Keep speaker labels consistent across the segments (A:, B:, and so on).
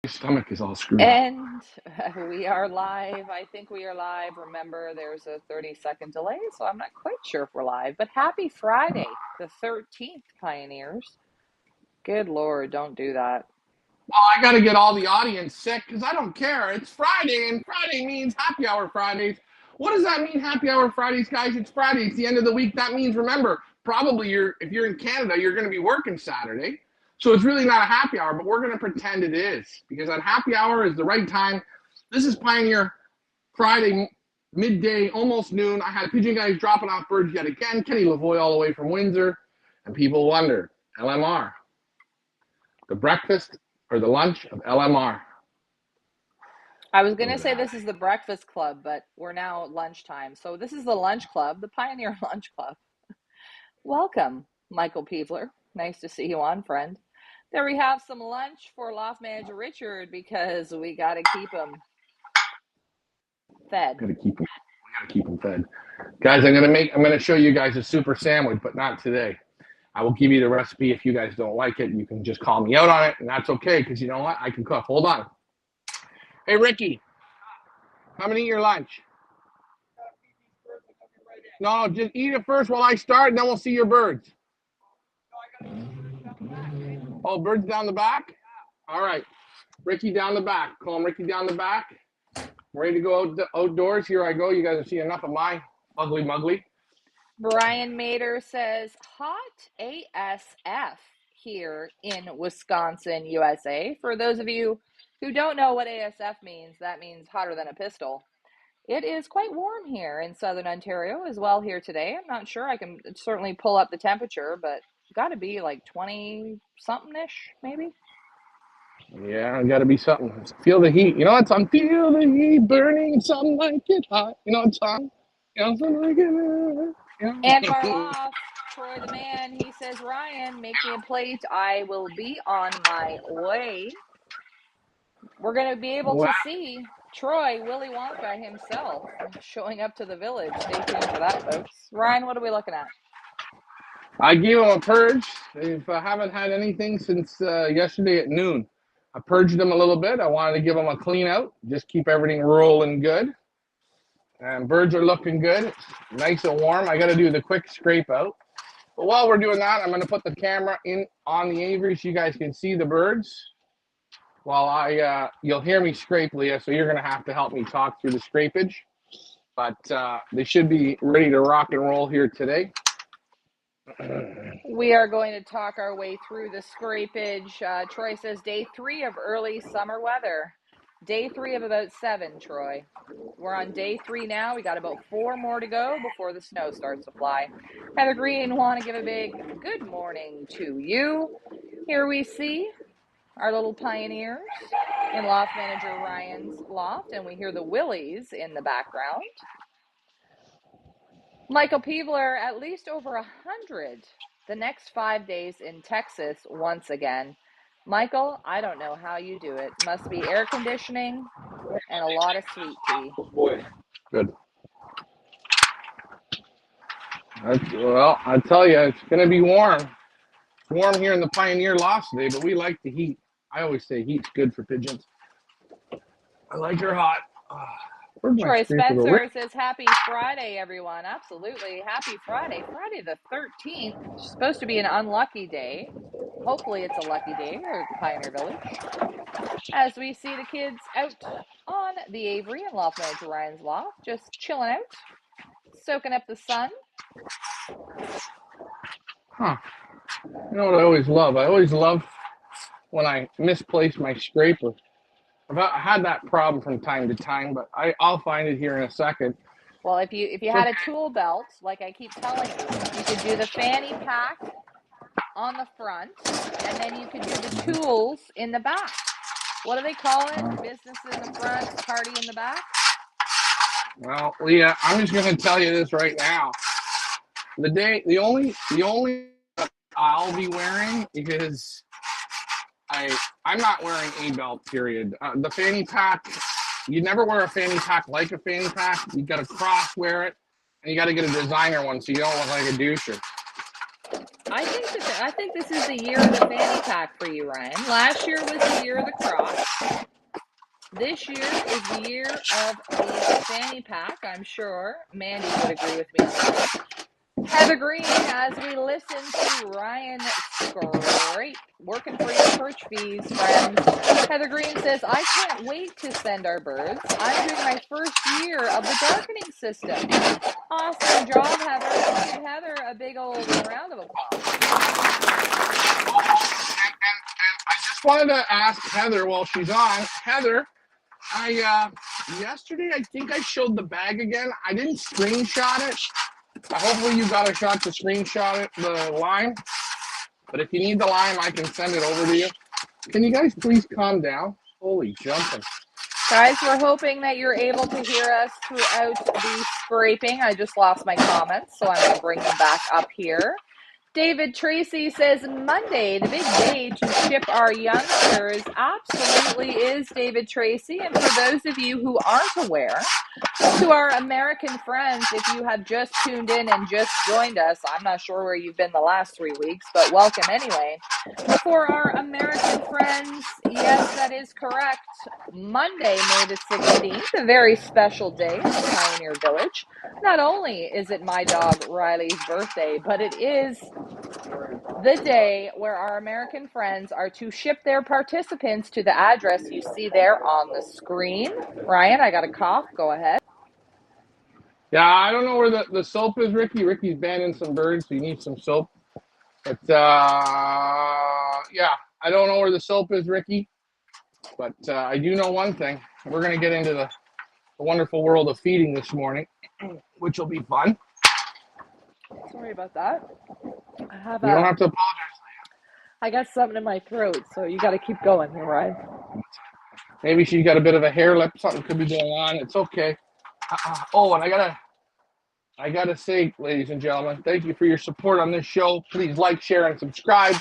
A: stomach is all screwed up.
B: And we are live. I think we are live. Remember, there's a 30-second delay, so I'm not quite sure if we're live. But happy Friday, the 13th, Pioneers. Good Lord, don't do that.
A: Well, I got to get all the audience sick because I don't care. It's Friday, and Friday means happy hour Fridays. What does that mean, happy hour Fridays, guys? It's Friday. It's the end of the week. That means, remember, probably if you're in Canada, you're going to be working Saturday. So it's really not a happy hour, but we're going to pretend it is because that happy hour is the right time. This is Pioneer Friday, midday, almost noon. I had pigeon guys dropping off birds yet again. Kenny Lavoie all the way from Windsor. And people wonder, LMR, the breakfast or the lunch of LMR.
B: I was going to say this is the Breakfast Club, but we're now at lunchtime. So this is the Lunch Club, the Pioneer Lunch Club. Welcome, Michael Peevler. Nice to see you on, friend. There we have some lunch for Loft Manager Richard because we got to keep him fed.
A: We gotta keep them fed. Guys, I'm gonna show you guys a super sandwich, but not today. I will give you the recipe. If you guys don't like it, you can just call me out on it, and that's okay, because you know what? I can cook. Hold on. Hey, Ricky, come and eat your lunch. No, just eat it first while I start, and then we'll see your birds. Oh, birds down the back? All right. Ricky down the back. Call him Ricky down the back. Ready to go outdoors? Here I go. You guys have seen enough of my ugly muggly.
B: Brian Mader says, hot ASF here in Wisconsin, USA. For those of you who don't know what ASF means, that means hotter than a pistol. It is quite warm here in southern Ontario as well here today. I'm not sure. I can certainly pull up the temperature, but got to be like 20-something-ish, maybe.
A: Yeah, got to be something. Feel the heat. You know what song? Feel the heat burning, something like it hot. You know what song? You know, something like it.
B: And Marloff, Troy the man, he says, Ryan, make me a plate. I will be on my way. We're going to be able to see Troy, Willy Wonka himself, showing up to the village. Stay tuned for that, folks. Ryan, what are we looking at?
A: I gave them a purge. If I haven't had anything since yesterday at noon, I purged them a little bit. I wanted to give them a clean out, just keep everything rolling good. And birds are looking good. It's nice and warm. I got to do the quick scrape out. But while we're doing that, I'm going to put the camera in on the aviary so you guys can see the birds. While you'll hear me scrape, Leah, so you're going to have to help me talk through the scrapage. But they should be ready to rock and roll here today.
B: We are going to talk our way through the scrapage. Troy says day 3 of early summer weather. Day 3 of about 7, Troy. We're on day 3 now. We got about 4 more to go before the snow starts to fly. Heather Green, want to give a big good morning to you. Here we see our little pioneers in Loft Manager Ryan's loft, and we hear the Willies in the background. Michael Peevler, at least over 100 the next 5 days in Texas once again. Michael, I don't know how you do it. Must be air conditioning and a lot of sweet tea.
A: Good. Well, I tell you, it's going to be warm. It's warm here in the Pioneer Loft today, but we like the heat. I always say heat's good for pigeons. I like her hot.
B: Troy Spencer says, happy Friday, everyone. Absolutely. Happy Friday. Friday the 13th. It's supposed to be an unlucky day. Hopefully it's a lucky day here at Pioneer Village. As we see the kids out on the aviary and Loft Manager Ryan's loft, just chilling out, soaking up the sun.
A: Huh. You know what I always love? I always love when I misplace my scraper. I've had that problem from time to time, but I'll find it here in a second.
B: Well, if you had a tool belt, like I keep telling you, you could do the fanny pack on the front, and then you could do the tools in the back. What do they call it? Business in the front, party in the back?
A: Well, Leah, I'm just going to tell you this right now. The only I'll be wearing is I'm not wearing a belt, period. The fanny pack, you never wear a fanny pack like a fanny pack. You got to cross wear it, and you got to get a designer one so you don't look like a doucher.
B: I think this is the year of the fanny pack for you, Ryan. Last year was the year of the cross. This year is the year of the fanny pack. I'm sure Mandy would agree with me on that. Heather Green, as we listen to Ryan scrape, working for your perch fees, friends. Heather Green says, I can't wait to send our birds. I'm doing my first year of the darkening system. Awesome job, Heather. Let's give Heather a big old round of applause.
A: And I just wanted to ask Heather while she's on. Heather, I yesterday I think I showed the bag again. I didn't screenshot it. Hopefully you got a shot to screenshot it, the line. But if you need the line, I can send it over to you. Can you guys please calm down? Holy jumping.
B: Guys, we're hoping that you're able to hear us throughout the scraping. I just lost my comments, so I'm going to bring them back up here. David Tracy says, Monday, the big day to ship our youngsters. Absolutely is, David Tracy. And for those of you who aren't aware, to our American friends, if you have just tuned in and just joined us, I'm not sure where you've been the last 3 weeks, but welcome anyway. For our American friends, yes, that is correct. Monday, May the 16th, a very special day in the Pioneer Village. Not only is it my dog Riley's birthday, but it is the day where our American friends are to ship their participants to the address you see there on the screen. Ryan, I got a cough. Go ahead.
A: Yeah, I don't know where the soap is, Ricky. Ricky's banning some birds, so you need some soap. But yeah, I don't know where the soap is, Ricky. But I do know one thing. We're going to get into the wonderful world of feeding this morning, which will be fun.
B: Sorry about that.
A: You don't have to apologize.
B: I got something in my throat, so you got to keep going here, Ryan.
A: Maybe she's got a bit of a hair lip. Something could be going on. It's okay. Oh, and I gotta say, ladies and gentlemen, thank you for your support on this show. Please like, share, and subscribe.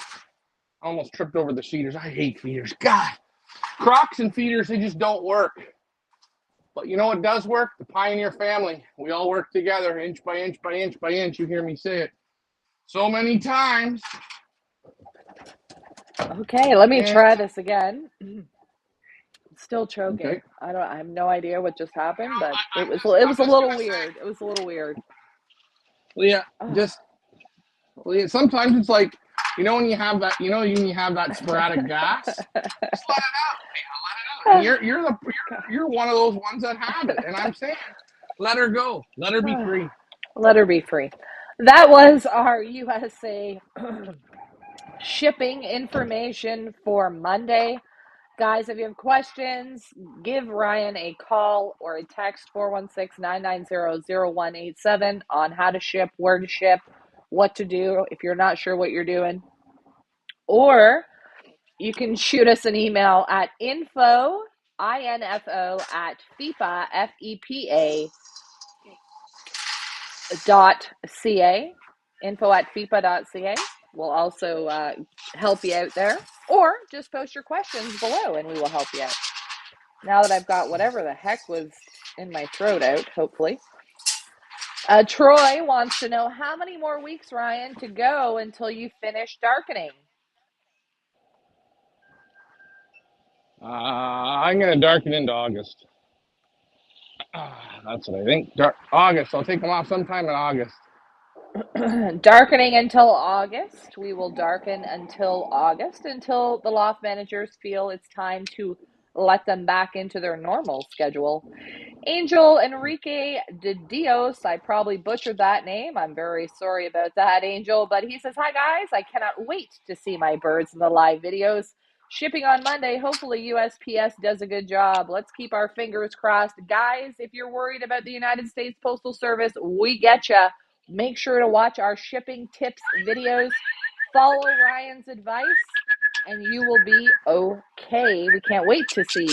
A: I almost tripped over the feeders. I hate feeders. God, Crocs and feeders, they just don't work. But you know what does work? The Pioneer family. We all work together, inch by inch by inch by inch. You hear me say it so many times.
B: Okay, let me try this again. Still choking.
A: Okay.
B: I have no idea what just happened, but it was a little weird. It was a little weird.
A: Leah, Leah, sometimes it's like, you know when you have that, sporadic gas, just let it out, Leah, let it out. And you're one of those ones that have it, and I'm saying, let her go, let her be free.
B: Let her be free. That was our USA shipping information for Monday. Guys, if you have questions, give Ryan a call or a text 416-990-0187 on how to ship, where to ship, what to do if you're not sure what you're doing. Or you can shoot us an email at info at FEPA, FEPA.ca, info at FEPA.ca. We'll also help you out there. Or just post your questions below and we will help you out. Now that I've got whatever the heck was in my throat out, hopefully. Troy wants to know how many more weeks, Ryan, to go until you finish darkening?
A: I'm going to darken into August. That's what I think. August. I'll take them off sometime in August.
B: Darkening until August. We will darken until August, until the loft managers feel it's time to let them back into their normal schedule. Angel Enrique de Dios, I probably butchered that name. I'm very sorry about that, Angel. But he says, hi, guys. I cannot wait to see my birds in the live videos. Shipping on Monday. Hopefully USPS does a good job. Let's keep our fingers crossed. Guys, if you're worried about the United States Postal Service, we get you. Make sure to watch our shipping tips videos. Follow Ryan's advice, and you will be okay. We can't wait to see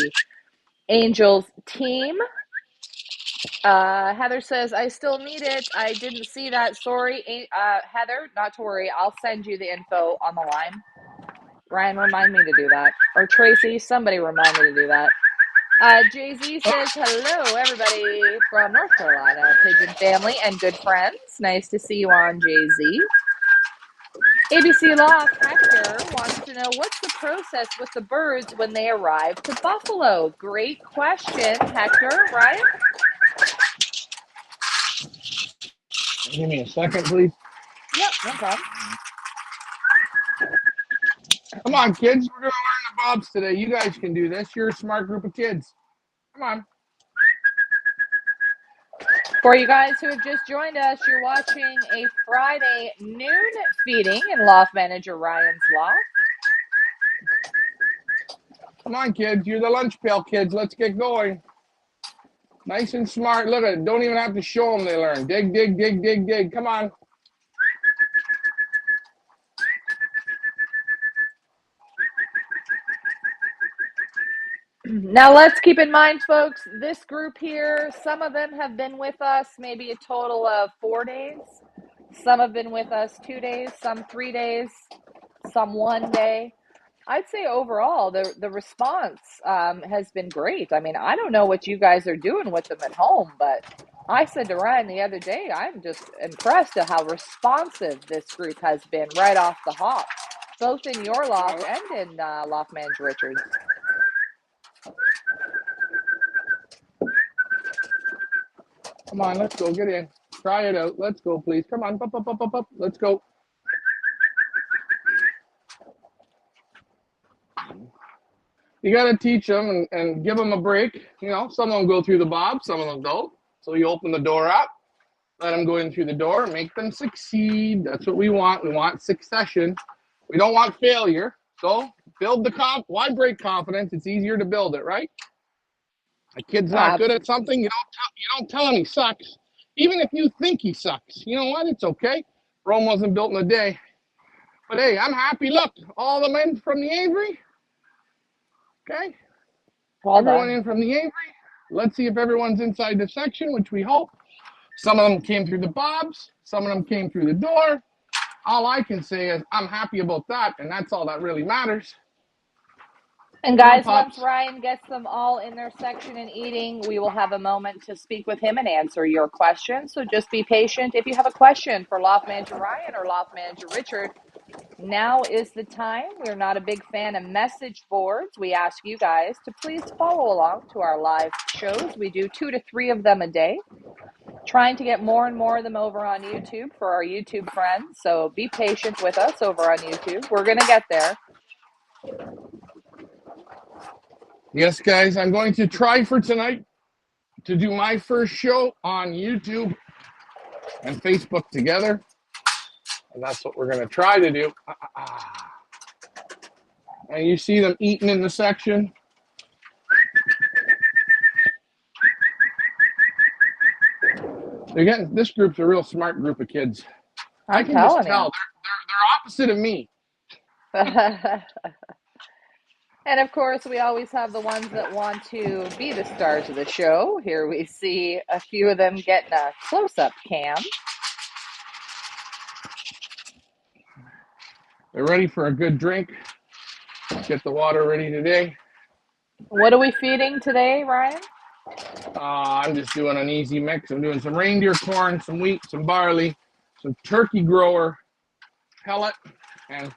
B: Angel's team. Heather says, I still need it. I didn't see that. Sorry. Heather, not to worry. I'll send you the info on the line. Ryan, remind me to do that. Or Tracy, somebody remind me to do that. Jay-Z says, hello, everybody from North Carolina, Pigeon family and good friends. Nice to see you on, Jay-Z. ABC Loft Hector wants to know what's the process with the birds when they arrive to Buffalo? Great question, Hector. Ryan?
A: Give me a second, please.
B: Yep, no problem.
A: Come on, kids. We're going to learn the bobs today. You guys can do this. You're a smart group of kids. Come on.
B: For you guys who have just joined us, you're watching a Friday noon feeding in Loft Manager Ryan's Loft.
A: Come on, kids. You're the lunch pail kids. Let's get going. Nice and smart. Look at it. Don't even have to show them they learn. Dig, dig, dig, dig, dig. Come on.
B: Now, let's keep in mind, folks, this group here, some of them have been with us maybe a total of 4 days. Some have been with us 2 days, some 3 days, some 1 day. I'd say overall, the response has been great. I mean, I don't know what you guys are doing with them at home, but I said to Ryan the other day, I'm just impressed at how responsive this group has been right off the hop, both in your loft and in Loft Manager Richard's.
A: Come on, let's go. Get in. Try it out. Let's go, please. Come on. Up, up, up, up, up. Let's go. You got to teach them and give them a break. You know, some of them go through the bob, some of them don't. So you open the door up, let them go in through the door, make them succeed. That's what we want. We want succession. We don't want failure. So build the why break confidence? It's easier to build it, right? A kid's not good at something, you don't tell him he sucks. Even if you think he sucks, you know what? It's okay. Rome wasn't built in a day. But hey, I'm happy. Look, all the men from the aviary. Okay.
B: Well
A: Everyone
B: done.
A: in from the aviary. Let's see if everyone's inside the section, which we hope. Some of them came through the bobs. Some of them came through the door. All I can say is I'm happy about that, and that's all that really matters.
B: And guys, once Ryan gets them all in their section and eating, we will have a moment to speak with him and answer your questions. So just be patient. If you have a question for Loft Manager Ryan or Loft Manager Richard, now is the time. We're not a big fan of message boards. We ask you guys to please follow along to our live shows. We do 2 to 3 of them a day. Trying to get more and more of them over on YouTube for our YouTube friends. So be patient with us over on YouTube. We're going to get there.
A: Yes, guys, I'm going to try for tonight to do my first show on YouTube and Facebook together. And that's what we're going to try to do. And you see them eating in the section. This group's a real smart group of kids. I can just tell they're opposite of me.
B: And of course, we always have the ones that want to be the stars of the show. Here we see a few of them getting a close-up cam.
A: They're ready for a good drink. Get the water ready today.
B: What are we feeding today, Ryan?
A: I'm just doing an easy mix. I'm doing some reindeer corn, some wheat, some barley, some turkey grower pellet, and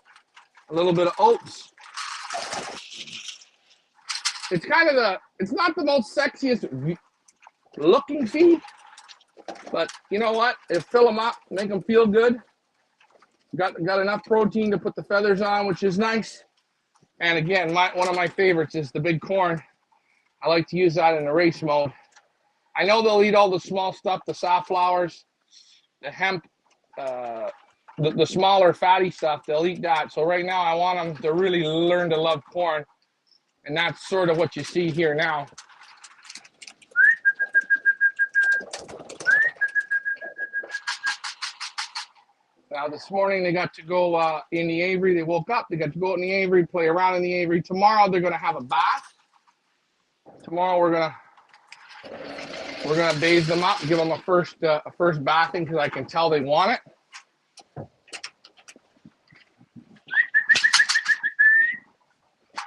A: a little bit of oats. It's it's not the most sexiest looking feed, but you know what? It'll fill them up, make them feel good. Got enough protein to put the feathers on, which is nice. And again, one of my favorites is the big corn. I like to use that in the race mode. I know they'll eat all the small stuff, the safflowers, the hemp, the smaller fatty stuff. They'll eat that. So right now I want them to really learn to love corn. And that's sort of what you see here now. Now this morning they got to go in the aviary. They woke up, they got to go out in the aviary, play around in the aviary. Tomorrow they're going to have a bath. Tomorrow we're gonna bathe them up, give them a first bathing because I can tell they want it.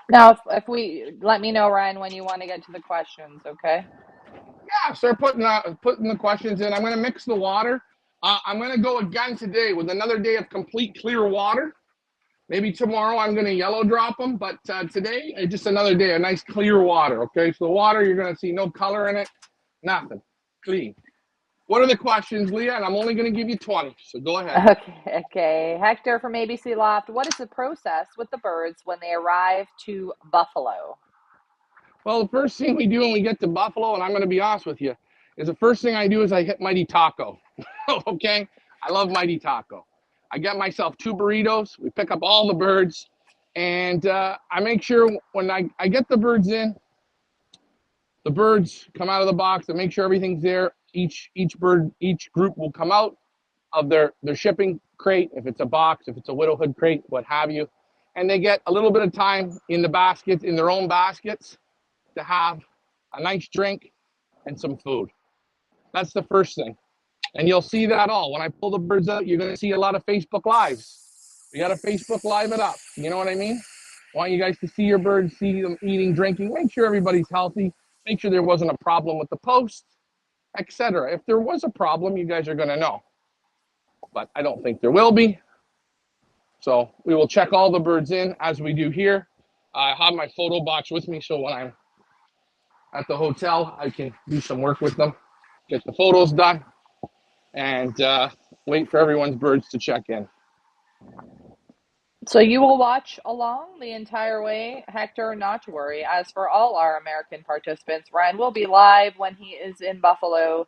B: Now, if we let me know, Ryan, when you want to get to the questions, okay?
A: Yeah, start putting the questions in. I'm gonna mix the water. I'm going to go again today with another day of complete clear water. Maybe tomorrow I'm going to yellow drop them, but today, just another day, a nice clear water, okay? So the water, you're going to see no color in it, nothing, clean. What are the questions, Leah? And I'm only going to give you 20, so go ahead.
B: Okay. Hector from ABC Loft. What is the process with the birds when they arrive to Buffalo?
A: Well, the first thing we do when we get to Buffalo, and I'm going to be honest with you, is the first thing I do is I hit Mighty Taco. Okay? I love Mighty Taco. I get myself 2 burritos. We pick up all the birds, and I make sure when I get the birds in, the birds come out of the box. I make sure everything's there. Each group will come out of their shipping crate, if it's a box, if it's a widowhood crate, what have you, and they get a little bit of time in the baskets, in their own baskets, to have a nice drink and some food. That's the first thing. And you'll see that all. When I pull the birds out, you're going to see a lot of Facebook Lives. We got to Facebook Live it up. You know what I mean? I want you guys to see your birds, see them eating, drinking. Make sure everybody's healthy. Make sure there wasn't a problem with the post, etc. If there was a problem, you guys are going to know. But I don't think there will be. So we will check all the birds in as we do here. I have my photo box with me, so when I'm at the hotel, I can do some work with them, get the photos done, and wait for everyone's birds to check in.
B: So you will watch along the entire way, Hector, not to worry. As for all our American participants, Ryan will be live when he is in Buffalo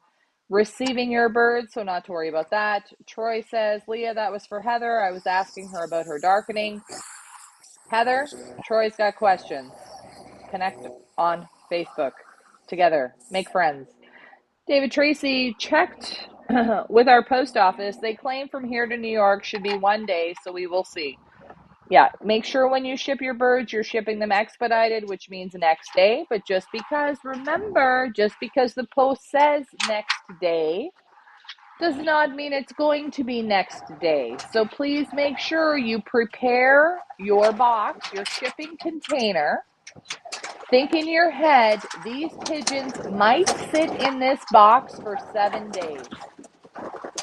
B: receiving your birds, so not to worry about that. Troy says, Leah, that was for Heather. I was asking her about her darkening. Heather, Troy's got questions. Connect on Facebook together. Make friends. David Tracy checked with our post office. They claim from here to New York should be 1 day, so we will see. Yeah, make sure when you ship your birds, you're shipping them expedited, which means next day. But just because, remember, just because the post says next day does not mean it's going to be next day. So please make sure you prepare your box, your shipping container. Think in your head, these pigeons might sit in this box for 7 days.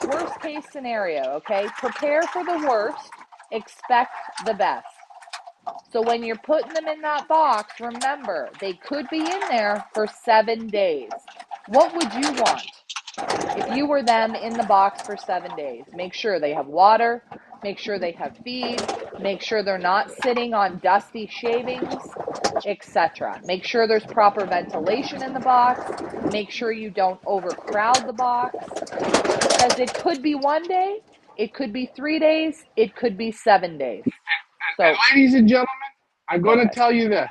B: Worst case scenario, okay? Prepare for the worst, expect the best. So when you're putting them in that box, remember, they could be in there for 7 days. What would you want if you were them in the box for 7 days? Make sure they have water, make sure they have feed, make sure they're not sitting on dusty shavings, etc. Make sure there's proper ventilation in the box. Make sure you don't overcrowd the box, because it could be 1 day, it could be 3 days, it could be 7 days.
A: And
B: So,
A: ladies and gentlemen, I'm
B: go
A: going to
B: ahead.
A: tell you this.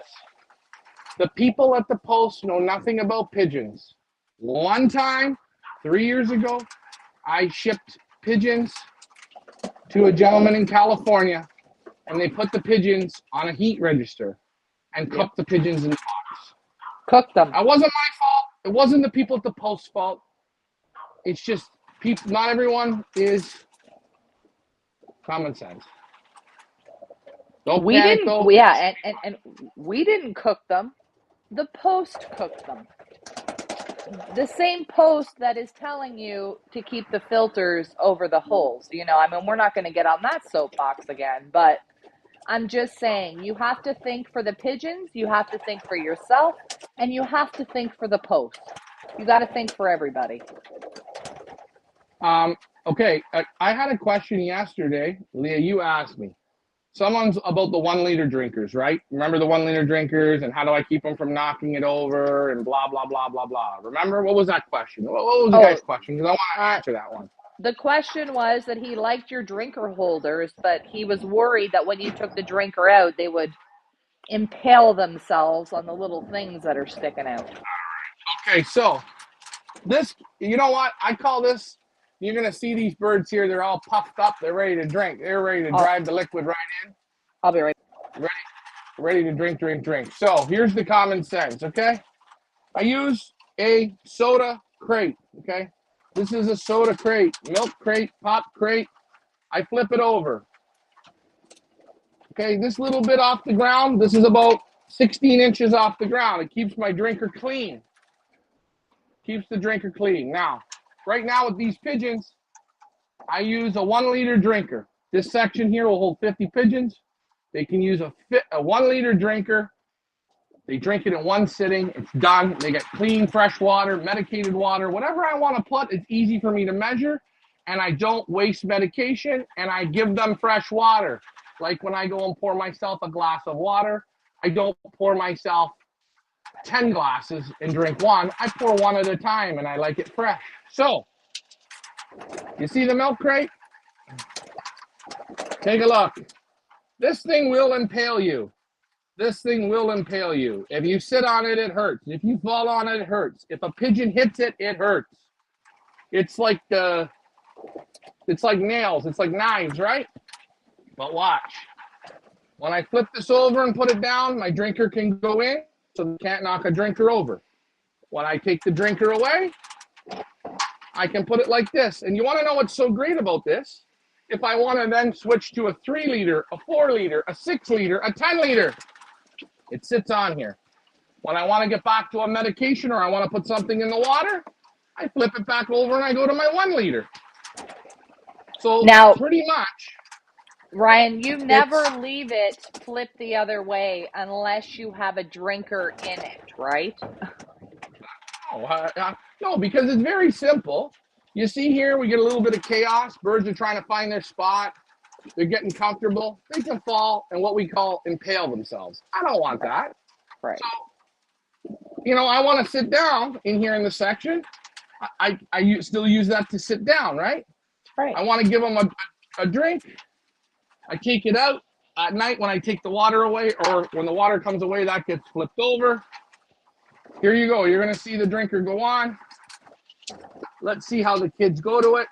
A: The people at the post know nothing about pigeons. One time, 3 years ago, I shipped pigeons to a gentleman in California, and they put the pigeons on a heat register and
B: Yep.
A: cooked the pigeons in the box.
B: Cook them.
A: That wasn't my fault. It wasn't the people at the post fault. It's just people. Not everyone is common sense. Don't
B: We
A: panic
B: didn't,
A: though.
B: yeah, and we didn't cook them. The post cooked them. The same post that is telling you to keep the filters over the holes. I mean, we're not going to get on that soapbox again, but I'm just saying, you have to think for the pigeons, you have to think for yourself, and you have to think for the post. You got to think for everybody.
A: Okay, I had a question yesterday. Leah, you asked me. Someone's about the 1 liter drinkers, right? Remember the 1 liter drinkers and how do I keep them from knocking it over and blah, blah, blah, blah, blah. Remember? What was that question? What was the guy's question? Because I want to answer that one.
B: The question was that he liked your drinker holders, but he was worried that when you took the drinker out, they would impale themselves on the little things that are sticking out.
A: Okay, so this, you know what? I call this, you're going to see these birds here. They're all puffed up. They're ready to drink. They're ready to drive the liquid right in.
B: I'll be right
A: back. Ready to drink. So here's the common sense, okay? I use a soda crate, okay? This is a soda crate, milk crate, pop crate. I flip it over. Okay, this little bit off the ground, this is about 16 inches off the ground. It keeps my drinker clean. Keeps the drinker clean. Now, right now with these pigeons, I use a 1 liter drinker. This section here will hold 50 pigeons. They can use a 1 liter drinker. They drink it in one sitting. It's done. They get clean, fresh water, medicated water, whatever I want to put. It's easy for me to measure, and I don't waste medication, and I give them fresh water. Like when I go and pour myself a glass of water, I don't pour myself 10 glasses and drink one. I pour one at a time, and I like it fresh. So, you see the milk crate? Take a look. This thing will impale you. This thing will impale you. If you sit on it, it hurts. If you fall on it, it hurts. If a pigeon hits it, it hurts. It's like nails. It's like knives, right? But watch. When I flip this over and put it down, my drinker can go in, so they can't knock a drinker over. When I take the drinker away, I can put it like this. And you want to know what's so great about this? If I want to then switch to a 3 liter, a 4 liter, a 6 liter, a 10 liter, it sits on here. When I want to get back to a medication or I want to put something in the water, I flip it back over and I go to my 1 liter. So
B: Now,
A: pretty much.
B: Ryan, you never leave it flip the other way unless you have a drinker in it, right?
A: No, because it's very simple. You see here, we get a little bit of chaos. Birds are trying to find their spot. They're getting comfortable. They can fall and what we call impale themselves. I don't want that.
B: Right.
A: So, I want to sit down in here in the section. I still use that to sit down, right?
B: Right.
A: I want to give them a drink. I take it out at night when I take the water away, or when the water comes away, that gets flipped over. Here you go. You're going to see the drinker go on. Let's see how the kids go to it.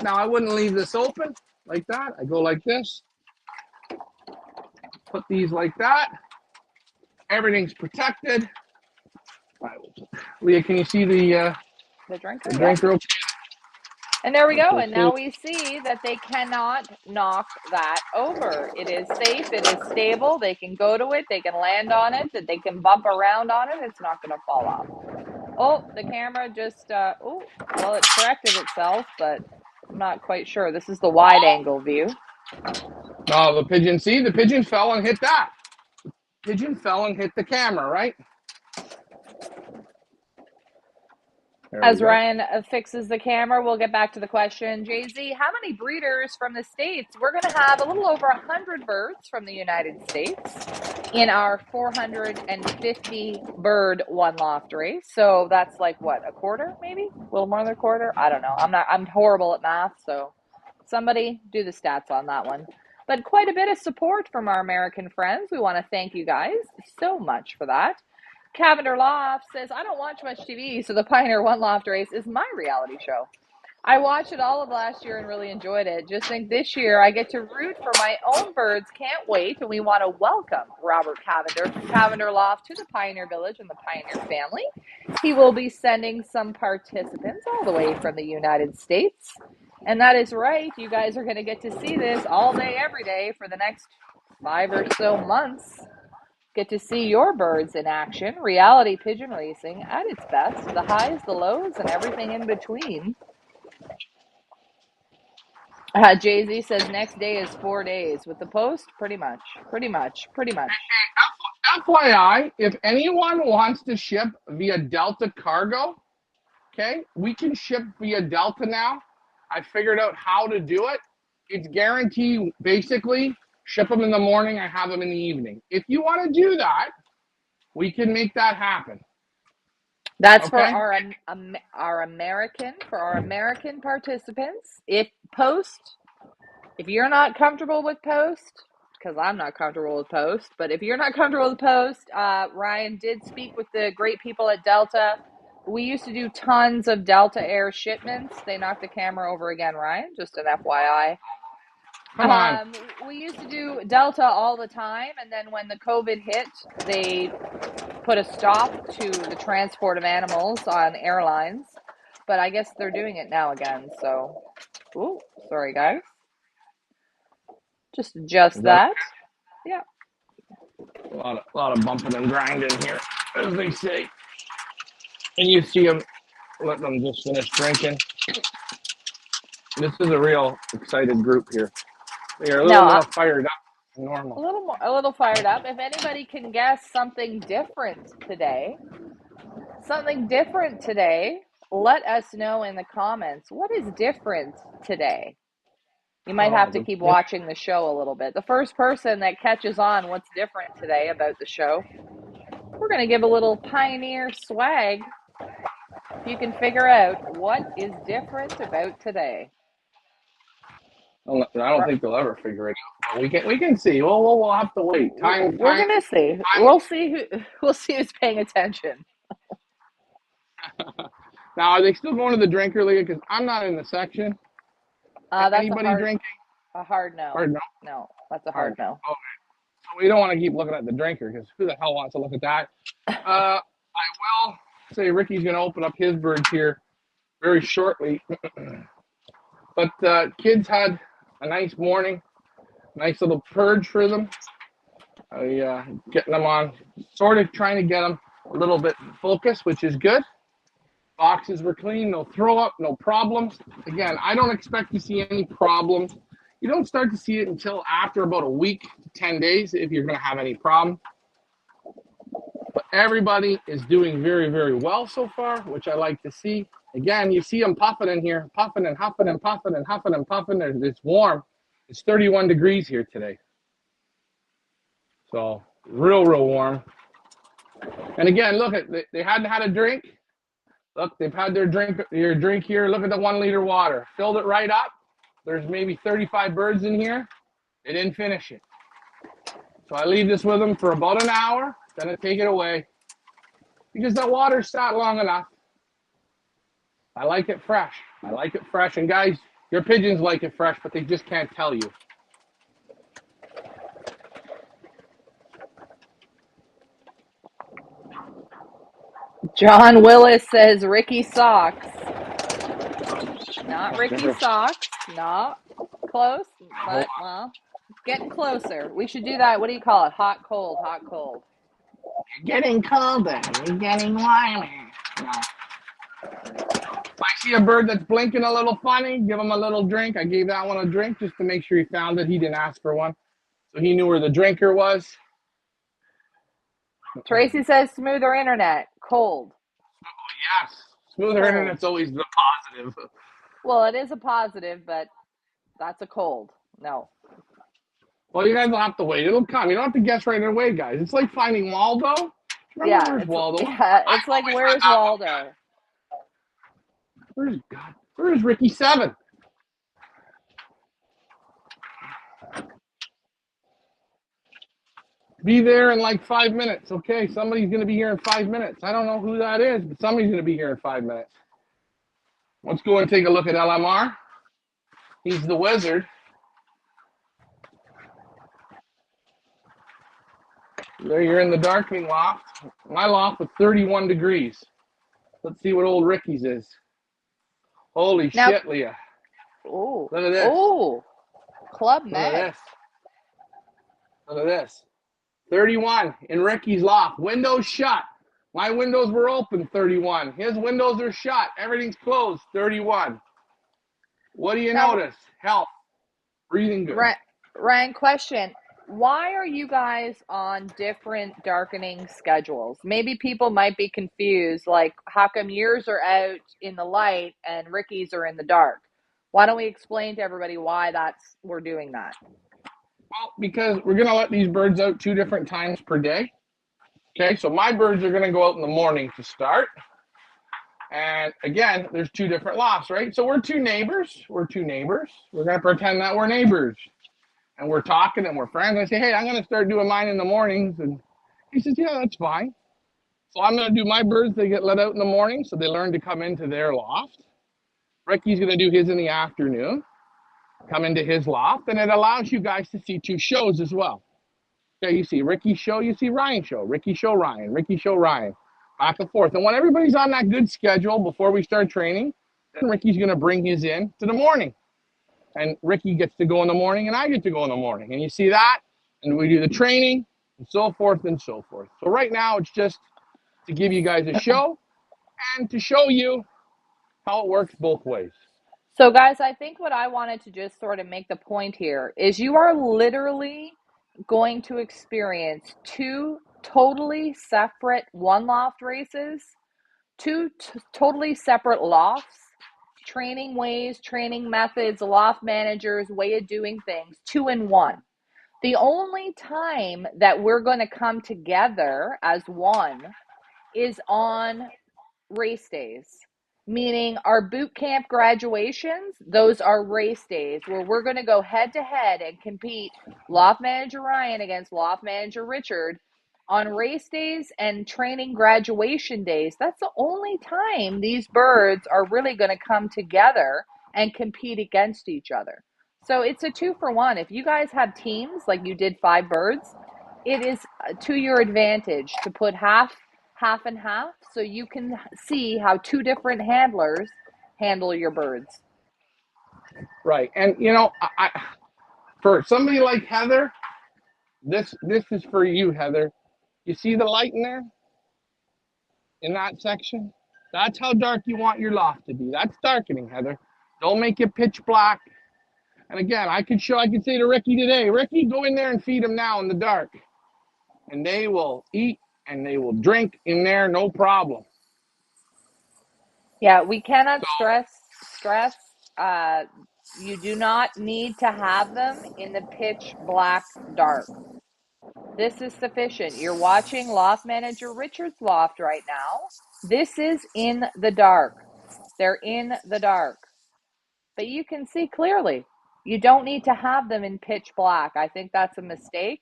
A: Now, I wouldn't leave this open like that. I go like this. Put these like that. Everything's protected. Leah, can you see the
B: drinker?
A: The drinker?
B: And there we go. And now we see that they cannot knock that over. It is safe. It is stable. They can go to it. They can land on it. They can bump around on it. It's not going to fall off. Oh, the camera just, it corrected itself, but I'm not quite sure. This is the wide angle view.
A: No, the pigeon fell and hit that. The pigeon fell and hit the camera, right?
B: As Ryan fixes the camera, we'll get back to the question. Jay-Z, how many breeders from the States? We're going to have a little over 100 birds from the United States in our 450 bird one loft race. So that's like what, a quarter maybe? A little more than a quarter? I don't know. I'm horrible at math, so somebody do the stats on that one. But quite a bit of support from our American friends. We want to thank you guys so much for that. Cavender Loft says, I don't watch much TV, so the Pioneer One Loft race is my reality show. I watched it all of last year and really enjoyed it. Just think this year I get to root for my own birds. Can't wait. And we want to welcome Robert Cavender from Cavender Loft to the Pioneer Village and the Pioneer family. He will be sending some participants all the way from the United States. And that is right. You guys are going to get to see this all day, every day for the next 5 or so months. Get to see your birds in action. Reality pigeon racing at its best. The highs, the lows, and everything in between. Jay-Z says next day is 4 days. With the post, pretty much.
A: FYI, if anyone wants to ship via Delta Cargo, okay, we can ship via Delta now. I figured out how to do it. It's guaranteed, basically, ship them in the morning, I have them in the evening. If you want to do that, we can make that happen.
B: That's okay? For our American participants. If you're not comfortable with post, because I'm not comfortable with post, but if you're not comfortable with post, Ryan did speak with the great people at Delta. We used to do tons of Delta Air shipments. They knocked the camera over again, Ryan, just an FYI.
A: Come on.
B: We used to do Delta all the time, and then when the COVID hit, they put a stop to the transport of animals on airlines. But I guess they're doing it now again. So, sorry guys. Just adjust that. Yeah.
A: A lot of bumping and grinding here, as they say. And you see them, let them just finish drinking. This is a real excited group here. They are a little
B: No,
A: more fired up than normal.
B: a little fired up. If anybody can guess something different today, let us know in the comments. What is different today? You might have to keep watching the show a little bit. The first person that catches on what's different today about the show, we're going to give a little Pioneer swag. If you can figure out what is different about today.
A: I don't think they'll ever figure it out. But we can see. We'll have to wait.
B: We're gonna see. We'll see who's paying attention.
A: Now, are they still going to the drinker league? Because I'm not in the section.
B: That's
A: Anybody drinking?
B: A hard no.
A: Hard no.
B: No, that's a hard no.
A: Okay. So we don't want to keep looking at the drinker because who the hell wants to look at that? I will say Ricky's going to open up his birds here very shortly. But kids had a nice morning, nice little purge for them. Getting them on, sort of trying to get them a little bit focused, which is good. Boxes were clean, no throw up, no problems. Again, I don't expect to see any problems. You don't start to see it until after about a week to 10 days if you're going to have any problem. But everybody is doing very, very well so far, which I like to see. Again, you see them puffing in here, puffing and huffing and puffing and huffing and puffing. It's warm. It's 31 degrees here today. So real, real warm. And again, look, they hadn't had a drink. Look, they've had their drink here. Look at the 1 liter water. Filled it right up. There's maybe 35 birds in here. They didn't finish it. So I leave this with them for about an hour. Then I take it away. Because that water sat long enough. I like it fresh. I like it fresh. And guys, your pigeons like it fresh, but they just can't tell you.
B: John Willis says Ricky Socks. Not Ricky Socks. Not close, but well, getting closer. We should do that. What do you call it? Hot, cold, hot, cold.
A: You're getting colder. You're getting warmer. No. If I see a bird that's blinking a little funny, give him a little drink. I gave that one a drink just to make sure he found it. He didn't ask for one. So he knew where the drinker was.
B: Tracy says smoother internet. Cold.
A: Oh, yes. Smoother internet's always the positive.
B: Well, it is a positive, but that's a cold. No.
A: Well, you guys will have to wait. It'll come. You don't have to guess right away, guys. It's like finding Waldo.
B: Remember
A: where's Waldo?
B: Yeah, it's like, where's Waldo?
A: Where's Ricky 7? Be there in like 5 minutes. Okay, somebody's going to be here in 5 minutes. I don't know who that is, but somebody's going to be here in 5 minutes. Let's go and take a look at LMR. He's the wizard. There you're in the darkening loft. My loft was 31 degrees. Let's see what old Ricky's is. Holy shit, Leah.
B: Oh.
A: Look at this.
B: Oh. Club Med.
A: Look at this. Look at this. 31 in Ricky's loft. Windows shut. My windows were open, 31. His windows are shut. Everything's closed, 31. What do you notice? Health. Breathing good.
B: Ryan, question. Why are you guys on different darkening schedules? Maybe people might be confused, like how come yours are out in the light and Ricky's are in the dark? Why don't we explain to everybody why we're doing that?
A: Well, because we're going to let these birds out 2 different times per day. Okay, so my birds are going to go out in the morning to start. And again, there's 2 different lofts, right? So we're 2 neighbors. We're going to pretend that we're neighbors. And we're talking and we're friends. I say, hey, I'm going to start doing mine in the mornings. And he says, yeah, that's fine. So I'm going to do my birds. They get let out in the morning, so they learn to come into their loft. Ricky's going to do his in the afternoon, come into his loft. And it allows you guys to see 2 shows as well. Okay, you see Ricky's show, you see Ryan's show. Ricky show Ryan, Ricky show Ryan. Back and forth. And when everybody's on that good schedule before we start training, then Ricky's going to bring his in to the morning. And Ricky gets to go in the morning, and I get to go in the morning. And you see that, and we do the training, and so forth and so forth. So right now, it's just to give you guys a show and to show you how it works both ways.
B: So, guys, I think what I wanted to just sort of make the point here is you are literally going to experience two totally separate one loft races, two totally separate lofts, training ways, training methods, loft managers, way of doing things, two in one. The only time that we're going to come together as one is on race days, meaning our boot camp graduations, those are race days where we're going to go head to head and compete loft manager Ryan against loft manager Richard on race days and training graduation days. That's the only time these birds are really going to come together and compete against each other. So it's a 2-for-1. If you guys have teams like you did 5 birds, it is to your advantage to put half and half so you can see how 2 different handlers handle your birds.
A: Right. And for somebody like Heather, this is for you, Heather. You see the light in there? In that section? That's how dark you want your loft to be. That's darkening, Heather. Don't make it pitch black. And again, I could say to Ricky today, Ricky, go in there and feed them now in the dark. And they will eat and they will drink in there, no problem.
B: Yeah, we cannot stress you do not need to have them in the pitch black dark. This is sufficient. You're watching Loft Manager Richard's loft right now. This is in the dark. They're in the dark. But you can see clearly. You don't need to have them in pitch black. I think that's a mistake.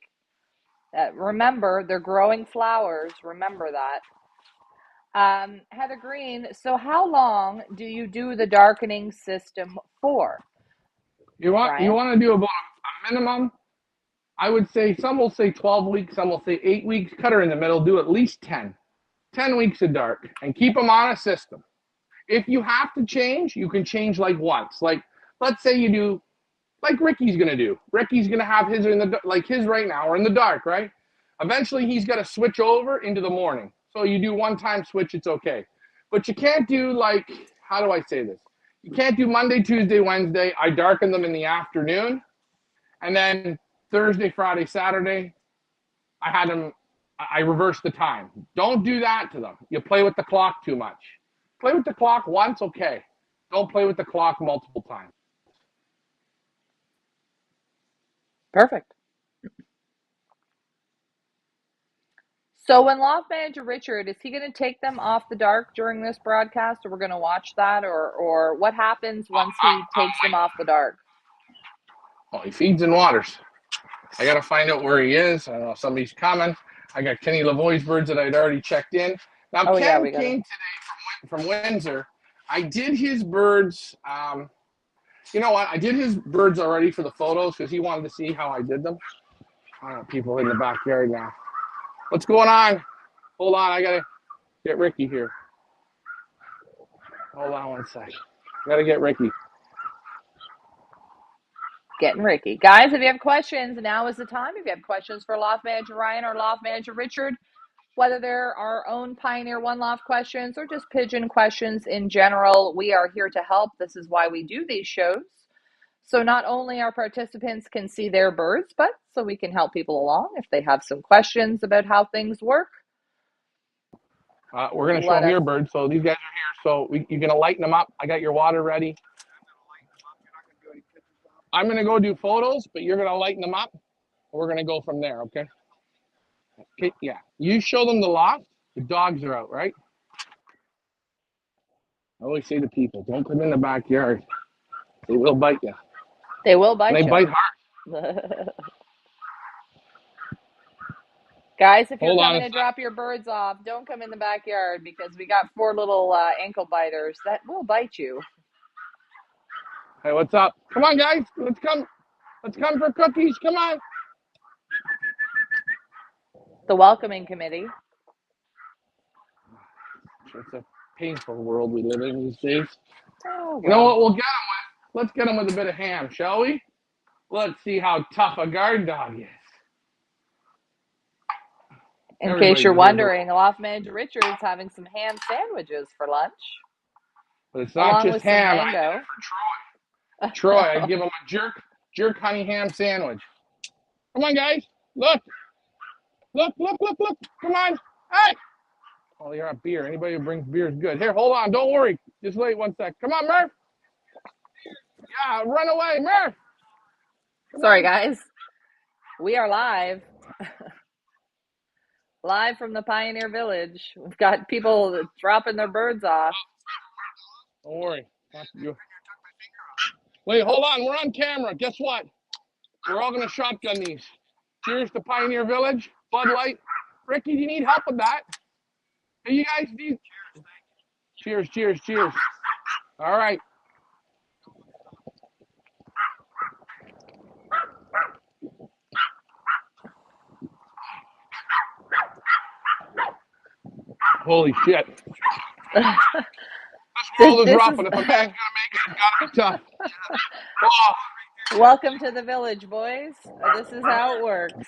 B: Remember, they're growing flowers. Remember that. Heather Green, so how long do you do the darkening system for,
A: You
B: Ryan?
A: want to do about a minimum. I would say some will say 12 weeks, some will say 8 weeks. Cut her in the middle. Do at least 10. 10 weeks of dark and keep them on a system. If you have to change, you can change like once. Like, let's say you do like Ricky's gonna do. Ricky's gonna have his in the like his right now or in the dark, right? Eventually, he's got to switch over into the morning. So you do one time switch, it's okay. But you can't do like how do I say this? You can't do Monday, Tuesday, Wednesday. I darken them in the afternoon, and then Thursday, Friday, Saturday, I had them. I reversed the time. Don't do that to them. You play with the clock too much. Play with the clock once, okay. Don't play with the clock multiple times.
B: Perfect. So when Loft Manager Richard, is he going to take them off the dark during this broadcast, or we're going to watch that, or what happens once he takes them off the dark?
A: Well, he feeds and waters. I got to find out where he is. I don't know if somebody's coming. I got Kenny Lavoie's birds that I'd already checked in. Now,
B: Oh yeah,
A: Ken
B: we got it.
A: came today from Windsor. I did his birds. You know what? I did his birds already for the photos because he wanted to see how I did them. I don't know, people in the backyard now. What's going on? Hold on, I got to get Ricky here. Hold on one sec. Got to get Ricky.
B: Getting Ricky. Guys, if you have questions, now is the time. If you have questions for Loft Manager Ryan or Loft Manager Richard, whether they're our own Pioneer One Loft questions or just pigeon questions in general, we are here to help. This is why we do these shows. So not only our participants can see their birds, but so we can help people along if they have some questions about how things work.
A: We're going to show them your birds. So these guys are here. So you're going to lighten them up. I got your water ready. I'm going to go do photos, but you're going to lighten them up. We're going to go from there, okay? Okay, yeah. You show them the loft. The dogs are out, right? I always say to people, don't come in the backyard. They will bite you.
B: They will bite
A: and they
B: you.
A: bite hard.
B: Guys, if you're coming to drop your birds off, don't come in the backyard because we got 4 little ankle biters that will bite you.
A: Hey, what's up? Come on, guys. Let's come. Let's come for cookies. Come on.
B: The welcoming committee.
A: It's a painful world we live in these days.
B: Oh, well.
A: You know what we'll get them with? Let's get them with a bit of ham, shall we? Let's see how tough a guard dog is.
B: In case you're wondering, Loft Manager Richard is having some ham sandwiches for lunch.
A: But it's not
B: along
A: just
B: with some
A: ham. I did
B: mango.
A: it for Troy. Troy, I'd give him a jerk honey ham sandwich. Come on, guys. Look. Look. Come on. Hey. Oh, you're not beer. Anybody who brings beer is good. Here, hold on. Don't worry. Just wait 1 sec. Come on, Murph. Yeah, run away, Murph.
B: Sorry, guys. We are live. Live from the Pioneer Village. We've got people dropping their birds off.
A: Don't worry. Wait, hold on. We're on camera. Guess what? We're all going to shotgun these. Cheers to Pioneer Village. Bud Light. Ricky, do you need help with that? Hey, you guys, cheers. All right. Holy shit. This world is rough, and if a man's going to make it, it's got to be tough.
B: Welcome to the village, boys. This is how it works.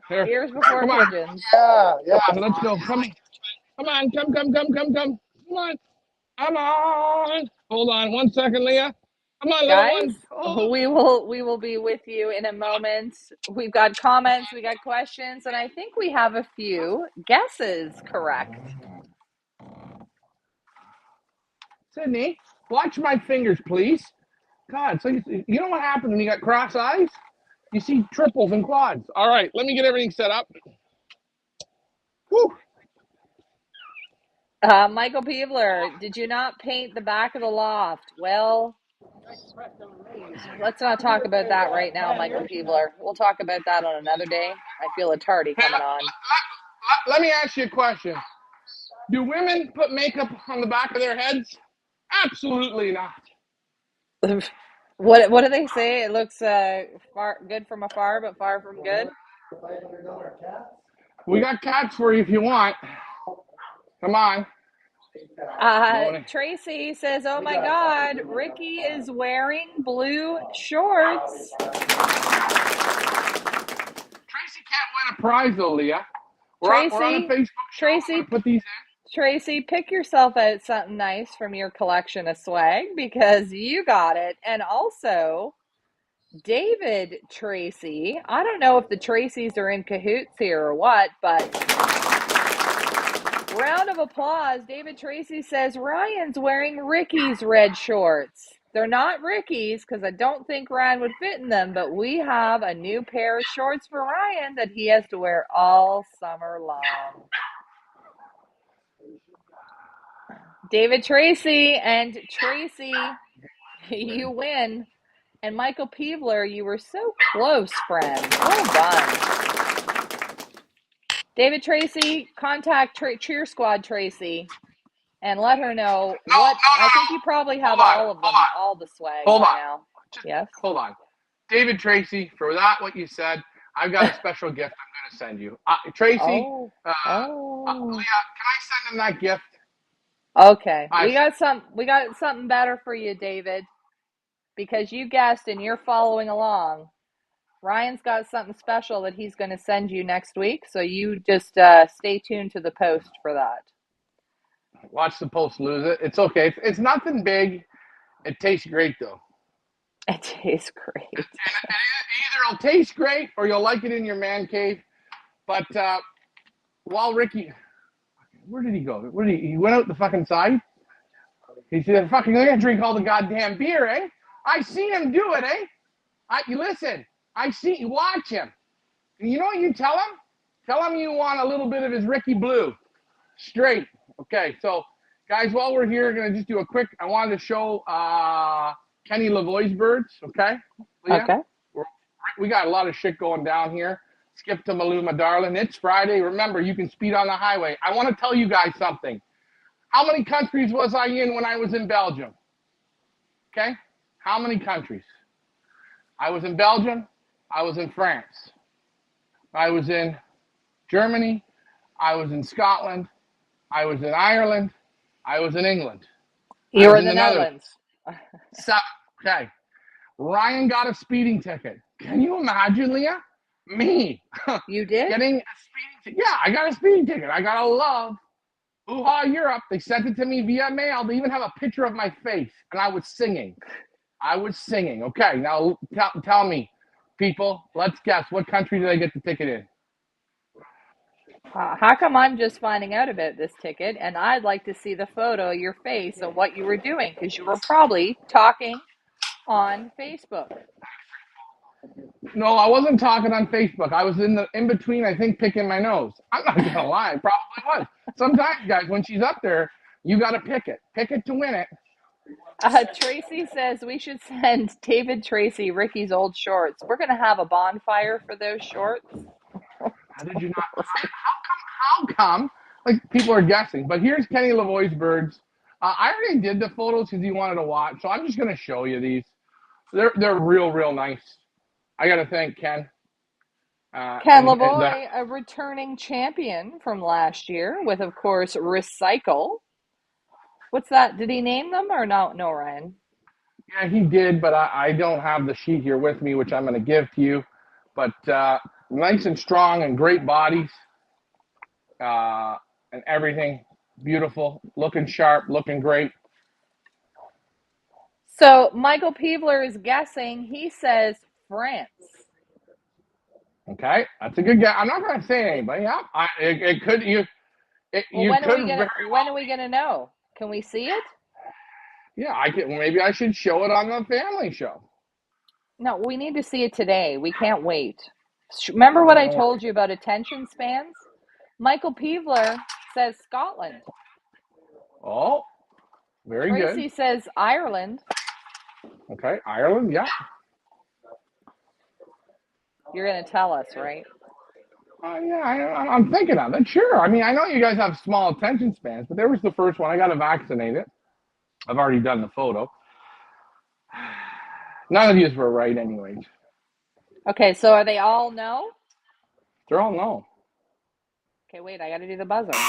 A: Here.
B: Ears before
A: Come on.
B: pigeons.
A: Yeah, let's go. Come on. Come on. Hold on 1 second, Leah. Come on, little
B: Guys,
A: one.
B: we will be with you in a moment. We've got comments, we got questions, and I think we have a few guesses correct.
A: Sydney, watch my fingers, please. God, so you know what happens when you got cross eyes? You see triples and quads. All right, let me get everything set up. Whew.
B: Michael Peebler, did you not paint the back of the loft? Well, let's not talk about that right now, Michael Peebler. We'll talk about that on another day. I feel a tardy coming on.
A: Let me ask you a question. Do women put makeup on the back of their heads? Absolutely not.
B: What do they say? It looks good from afar, but far from good.
A: We got cats for you if you want. Come on.
B: Tracy says, "Oh my God, Ricky is wearing blue shorts."
A: Tracy can't win a prize though, Leah. We're on a Facebook show.
B: Tracy,
A: Put these in.
B: Tracy, pick yourself out something nice from your collection of swag because you got it. And also, David Tracy, I don't know if the Tracys are in cahoots here or what, but round of applause. David Tracy says Ryan's wearing Ricky's red shorts. They're not Ricky's because I don't think Ryan would fit in them, but we have a new pair of shorts for Ryan that he has to wear all summer long. David Tracy and Tracy, you win. And Michael Peebler, you were so close, friend. Well done. David Tracy, contact Cheer Squad Tracy and let her know what. I think you probably have all of them, all the swag by now. Yes.
A: Hold on. David Tracy, for that, what you said, I've got a special gift I'm going to send you. Tracy, Leah, can I send him that gift?
B: Okay. We got something better for you, David, because you guessed and you're following along. Ryan's got something special that he's going to send you next week, so you just stay tuned to the post for that.
A: Watch the post, lose it. It's okay. It's nothing big. It tastes great, though.
B: It tastes great.
A: And either it'll taste great or you'll like it in your man cave. But while Ricky, where did he go? He went out the fucking side? He said, fucking, I'm going to drink all the goddamn beer, eh? I seen him do it, eh? Listen, watch him. And you know what you tell him? Tell him you want a little bit of his Ricky Blue. Straight. Okay, so, guys, while we're here, going to just do a quick, I wanted to show Kenny Lavoie's birds, okay? Leah?
B: Okay.
A: We got a lot of shit going down here. Skip to Maluma, darling. It's Friday. Remember, you can speed on the highway. I want to tell you guys something. How many countries was I in when I was in Belgium? Okay? How many countries? I was in Belgium. I was in France. I was in Germany. I was in Scotland. I was in Ireland. I was in England.
B: You were in the Netherlands.
A: Okay. Ryan got a speeding ticket. Can you imagine, Leah? Me.
B: You did?
A: Getting a speeding ticket. Yeah, I got a speeding ticket. I got to love Hoo-ha, Europe. They sent it to me via mail. They even have a picture of my face, and I was singing. I was singing. Okay, now tell me, people, let's guess. What country did I get the ticket in?
B: How come I'm just finding out about this ticket and I'd like to see the photo of your face and what you were doing because you were probably talking on Facebook.
A: No, I wasn't talking on Facebook. I was in between, I think, picking my nose. I'm not gonna lie, probably was. Sometimes, guys, when she's up there, you gotta pick it. Pick it to win it.
B: Tracy says we should send David Tracy Ricky's old shorts. We're going to have a bonfire for those shorts.
A: How did you not? How come? Like people are guessing. But here's Kenny Lavoie's birds. I already did the photos because he wanted to watch, so I'm just gonna show you these. They're real nice. I gotta thank Ken.
B: Ken
A: And
B: Lavoie, a returning champion from last year with, of course, Recycle. What's that? Did he name them or no? No, Ryan.
A: yeah, he did, but I don't have the sheet here with me, which I'm gonna give to you. But nice and strong and great bodies and everything. Beautiful, looking sharp, looking great.
B: So Michael Peebler is guessing. He says France.
A: Okay, that's a good guess. I'm not gonna say anybody. Yeah, it could you.
B: Well,
A: You could very
B: when are we gonna know? Can we see it?
A: yeah. I could maybe I should show it on the family show.
B: No, we need to see it today. We can't wait. Remember what I
A: Don't worry.
B: told you about attention spans? Michael Peebler says Scotland.
A: Oh, very good.
B: Tracy says Ireland.
A: Okay, Ireland. Yeah.
B: You're going to tell us, right?
A: Yeah, I'm thinking of it. Sure. I mean, I know you guys have small attention spans, but there was the first one. I got to vaccinate it. I've already done the photo. None of these were right, anyways.
B: Okay, so are they all no?
A: They're all no.
B: Okay, wait, I got to do the buzzer.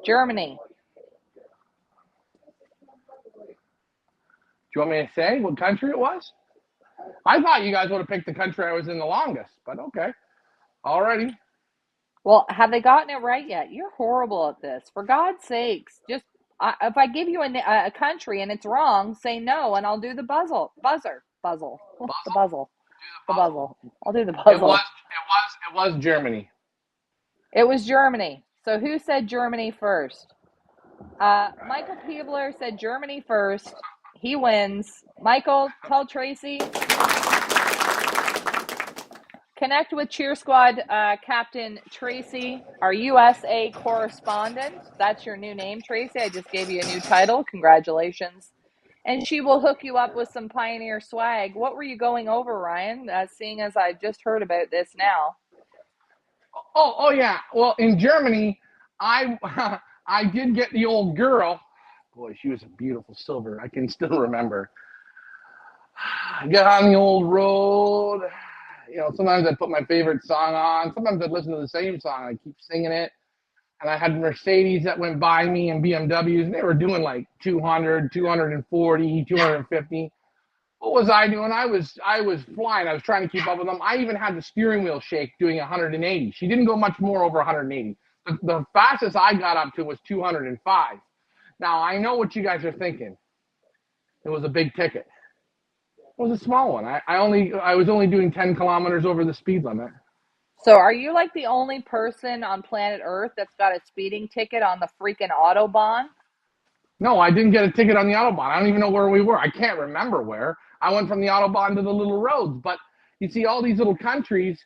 B: Germany.
A: Do you want me to say what country it was? I thought you guys would have picked the country I was in the longest, but okay. Alrighty.
B: Well, have they gotten it right yet? You're horrible at this. For God's sakes, just if I give you a country and it's wrong, say no, and I'll do the buzzer, the
A: Puzzle?
B: buzzle, the
A: Puzzle?
B: buzzle. I'll do the
A: It was
B: puzzle.
A: it was Germany.
B: It was Germany. So who said Germany first? Michael Peebler said Germany first. He wins. Michael, tell Tracy. Connect with Cheer Squad Captain Tracy, our USA correspondent. That's your new name, Tracy. I just gave you a new title. Congratulations. And she will hook you up with some Pioneer swag. What were you going over, Ryan? Seeing as I just heard about this now.
A: Oh yeah. Well, in Germany, I I did get the old girl. Boy, she was a beautiful silver. I can still remember. I got on the old road. You know, sometimes I'd put my favorite song on. Sometimes I'd listen to the same song. I'd keep singing it. And I had Mercedes that went by me and BMWs, and they were doing like 200, 240, 250. What was I doing? I was flying. I was trying to keep up with them. I even had the steering wheel shake doing 180. She didn't go much more over 180. The fastest I got up to was 205. Now I know what you guys are thinking. It was a big ticket. It was a small one. I was only doing 10 kilometers over the speed limit.
B: So are you like the only person on planet Earth that's got a speeding ticket on the freaking Autobahn?
A: No, I didn't get a ticket on the Autobahn. I don't even know where we were. I can't remember where. I went from the Autobahn to the little roads. But you see all these little countries.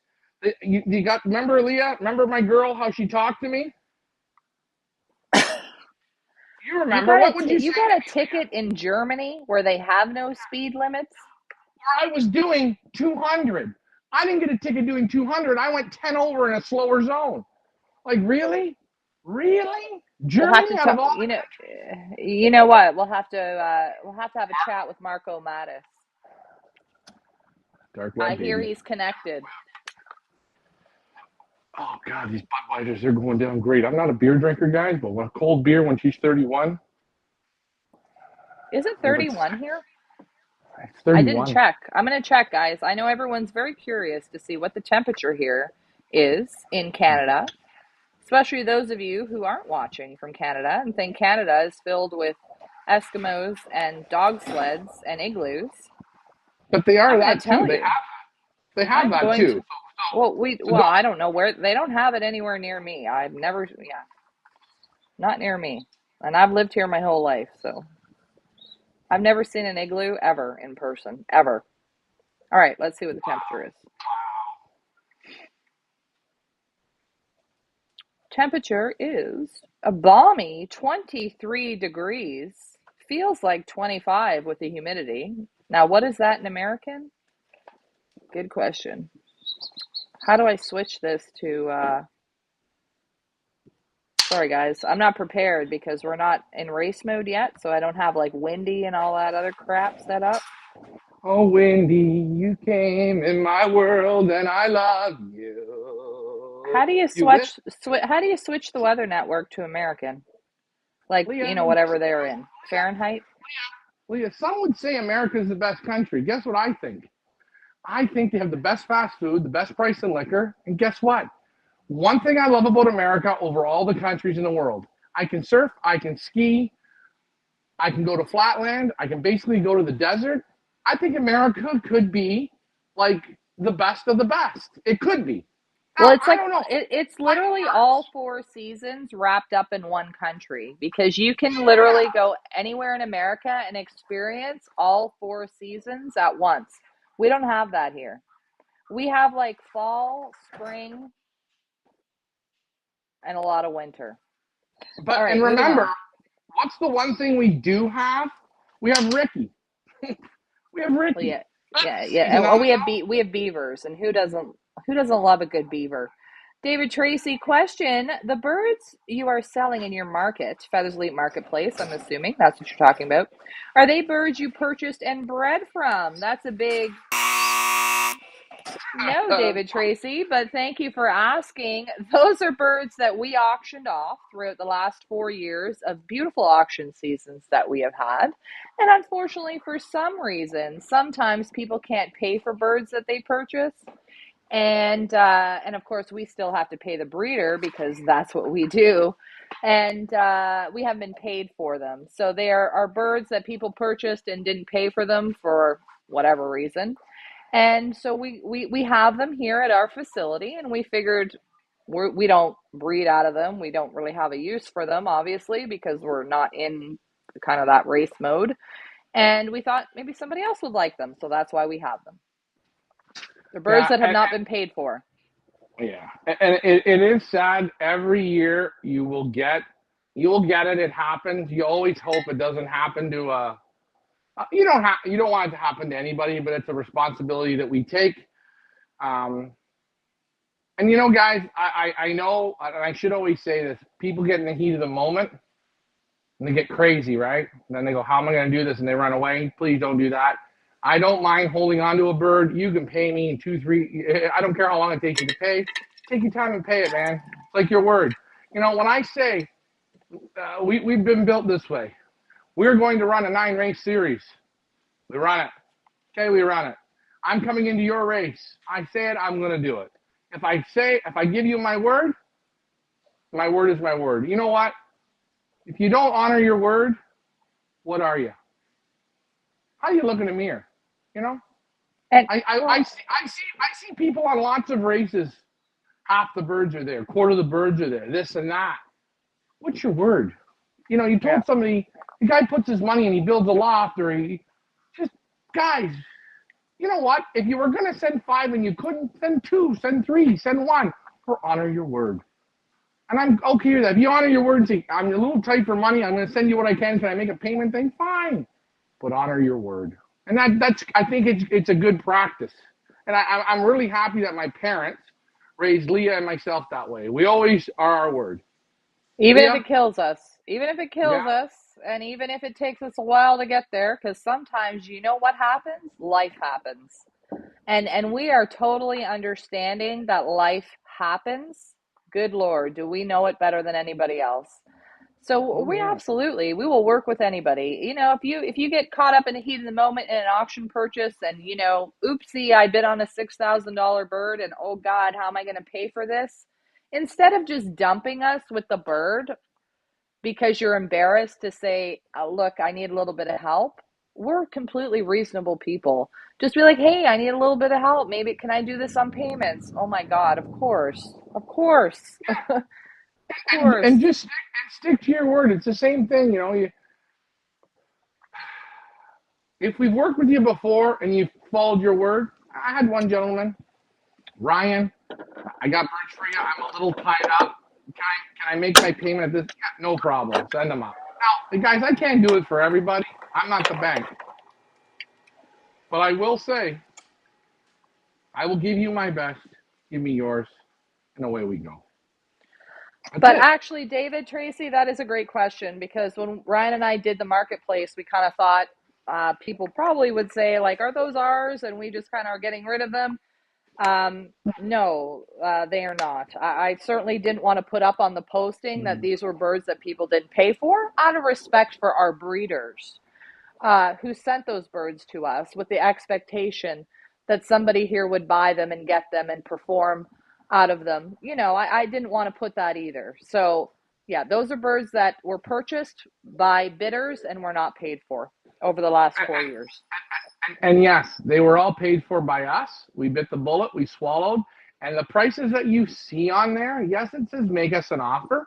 A: You got, remember Leah? Remember my girl, how she talked to me? You remember. What would you say
B: You
A: to
B: got a
A: me,
B: ticket in Germany where they have no speed limits?
A: where I was doing 200? I didn't get a ticket doing 200. I went 10 over in a slower zone. Like, really? Really?
B: We'll have
A: Germany
B: to
A: out of
B: talk.
A: all
B: You know what? We'll have to have a chat with Marco Mattis.
A: Dark
B: I
A: web,
B: hear
A: baby.
B: he's connected.
A: Oh, God, these Budweisers, they're going down great. I'm not a beer drinker, guys, but a cold beer when she's 31,
B: Is it
A: I think it's
B: 31 here?
A: It's
B: I didn't
A: 31.
B: check. I'm going to check, guys. I know everyone's very curious to see what the temperature here is in Canada, especially those of you who aren't watching from Canada and think Canada is filled with Eskimos and dog sleds and igloos.
A: But they are
B: I'm going
A: that
B: to
A: too.
B: tell you,
A: They have
B: I'm
A: that
B: going to,
A: too. So
B: well, I don't know where, they don't have it anywhere near me. I've never, yeah, not near me. And I've lived here my whole life, so I've never seen an igloo ever in person, ever. All right, let's see what the temperature is. Temperature is a balmy 23 degrees. Feels like 25 with the humidity. Now, what is that in American? Good question. How do I switch this to, sorry guys, I'm not prepared because we're not in race mode yet, so I don't have like windy and all that other crap set up.
A: oh, Wendy, you came in my world, and I love you.
B: How do you
A: You live,
B: how do you switch the weather network to American? Like,
A: Leah.
B: whatever they're in. Fahrenheit?
A: Leah, some would say America is the best country. Guess what I think? I think they have the best fast food, the best price in liquor, and guess what? One thing I love about America over all the countries in the world, I can surf, I can ski, I can go to flatland, I can basically go to the desert. I think America could be like the best of the best. It could be.
B: Well,
A: Now,
B: it's
A: I
B: like
A: don't know.
B: it's
A: Life
B: literally all
A: works.
B: four seasons wrapped up in one country because you can literally go anywhere in America and experience all four seasons at once. We don't have that here. We have like fall, spring, and a lot of winter.
A: But
B: All
A: and
B: right, moving
A: remember,
B: on.
A: what's the one thing we do have? We have Ricky. We have
B: Well,
A: Ricky.
B: yeah,
A: That's
B: yeah,
A: the
B: yeah.
A: season
B: Oh,
A: on the
B: we have beavers, and who doesn't love a good beaver? David Tracy, question: the birds you are selling in your market, Feathers Leap Marketplace, I'm assuming that's what you're talking about. Are they birds you purchased and bred from? That's a big no,
A: go.
B: David Tracy, but thank you for asking. Those are birds that we auctioned off throughout the last 4 years of beautiful auction seasons that we have had. And unfortunately, for some reason, sometimes people can't pay for birds that they purchase. And of course, we still have to pay the breeder because that's what we do. And we haven't been paid for them. So they are birds that people purchased and didn't pay for them for whatever reason. And so we have them here at our facility, and we figured we don't breed out of them. We don't really have a use for them, obviously, because we're not in kind of that race mode. And we thought maybe somebody else would like them, so that's why we have them. They're birds
A: Yeah,
B: that have not been paid for.
A: yeah, and it is sad. Every year you will get it. It happens. You always hope it doesn't happen to you don't want it to happen to anybody, but it's a responsibility that we take. Um, and guys, I know, and I should always say this: people get in the heat of the moment and they get crazy, right? And then they go, "How am I going to do this?" And they run away. Please don't do that. I don't mind holding on to a bird. You can pay me in 2, 3. I don't care how long it takes you to pay. Take your time and pay it, man. It's like your word. When I say we've been built this way, we're going to run a 9-race series. We run it. Okay, we run it. I'm coming into your race. I say it, I'm going to do it. If I give you my word is my word. You know what? If you don't honor your word, what are you? How do you look in the mirror? You know?
B: And
A: I see people on lots of races. Half the birds are there, quarter of the birds are there, this and that. What's your word? You
B: yeah,
A: told somebody, the guy puts his money and he builds a loft, or he just, guys, you know what? If you were going to send 5 and you couldn't, send 2, send 3, send 1, or honor your word. And I'm okay with that. If you honor your word and say, I'm a little tight for money, I'm going to send you what I can I make a payment thing? Fine. But honor your word. And that's I think it's a good practice. And I'm really happy that my parents raised Leah and myself that way. We always are our word.
B: even if
A: Leah?
B: it kills us, even if it kills
A: Yeah.
B: us, and even if it takes us a while to get there, because sometimes you know what happens? Life happens. And we are totally understanding that life happens. Good Lord, do we know it better than anybody else? So
A: Oh, yeah.
B: we will work with anybody. If you get caught up in the heat of the moment in an auction purchase and oopsie, I bid on a $6,000 bird and oh God, how am I going to pay for this? instead of just dumping us with the bird because you're embarrassed to say, look, I need a little bit of help, we're completely reasonable people. Just be like, hey, I need a little bit of help. Maybe can I do this on payments? Oh my God, of course. Of course. Of
A: And
B: course.
A: just stick to your word. It's the same thing, if we've worked with you before and you've followed your word. I had one gentleman, Ryan. I got birds for you. I'm a little tied up. Can I make my payment at this? Yeah, no problem. Send them out. Now, guys, I can't do it for everybody. I'm not the bank. But I will say, I will give you my best. Give me yours. And away we go. That's
B: But
A: it.
B: actually, David, Tracy, that is a great question because when Ryan and I did the marketplace, we kind of thought people probably would say, like, are those ours? And we just kind of are getting rid of them. No, they are not. I certainly didn't want to put up on the posting that these were birds that people didn't pay for out of respect for our breeders who sent those birds to us with the expectation that somebody here would buy them and get them and perform out of them. I didn't want to put that either. So, yeah, those are birds that were purchased by bidders and were not paid for over the last 4 years.
A: And yes, they were all paid for by us. We bit the bullet, we swallowed. And the prices that you see on there, yes, it says make us an offer.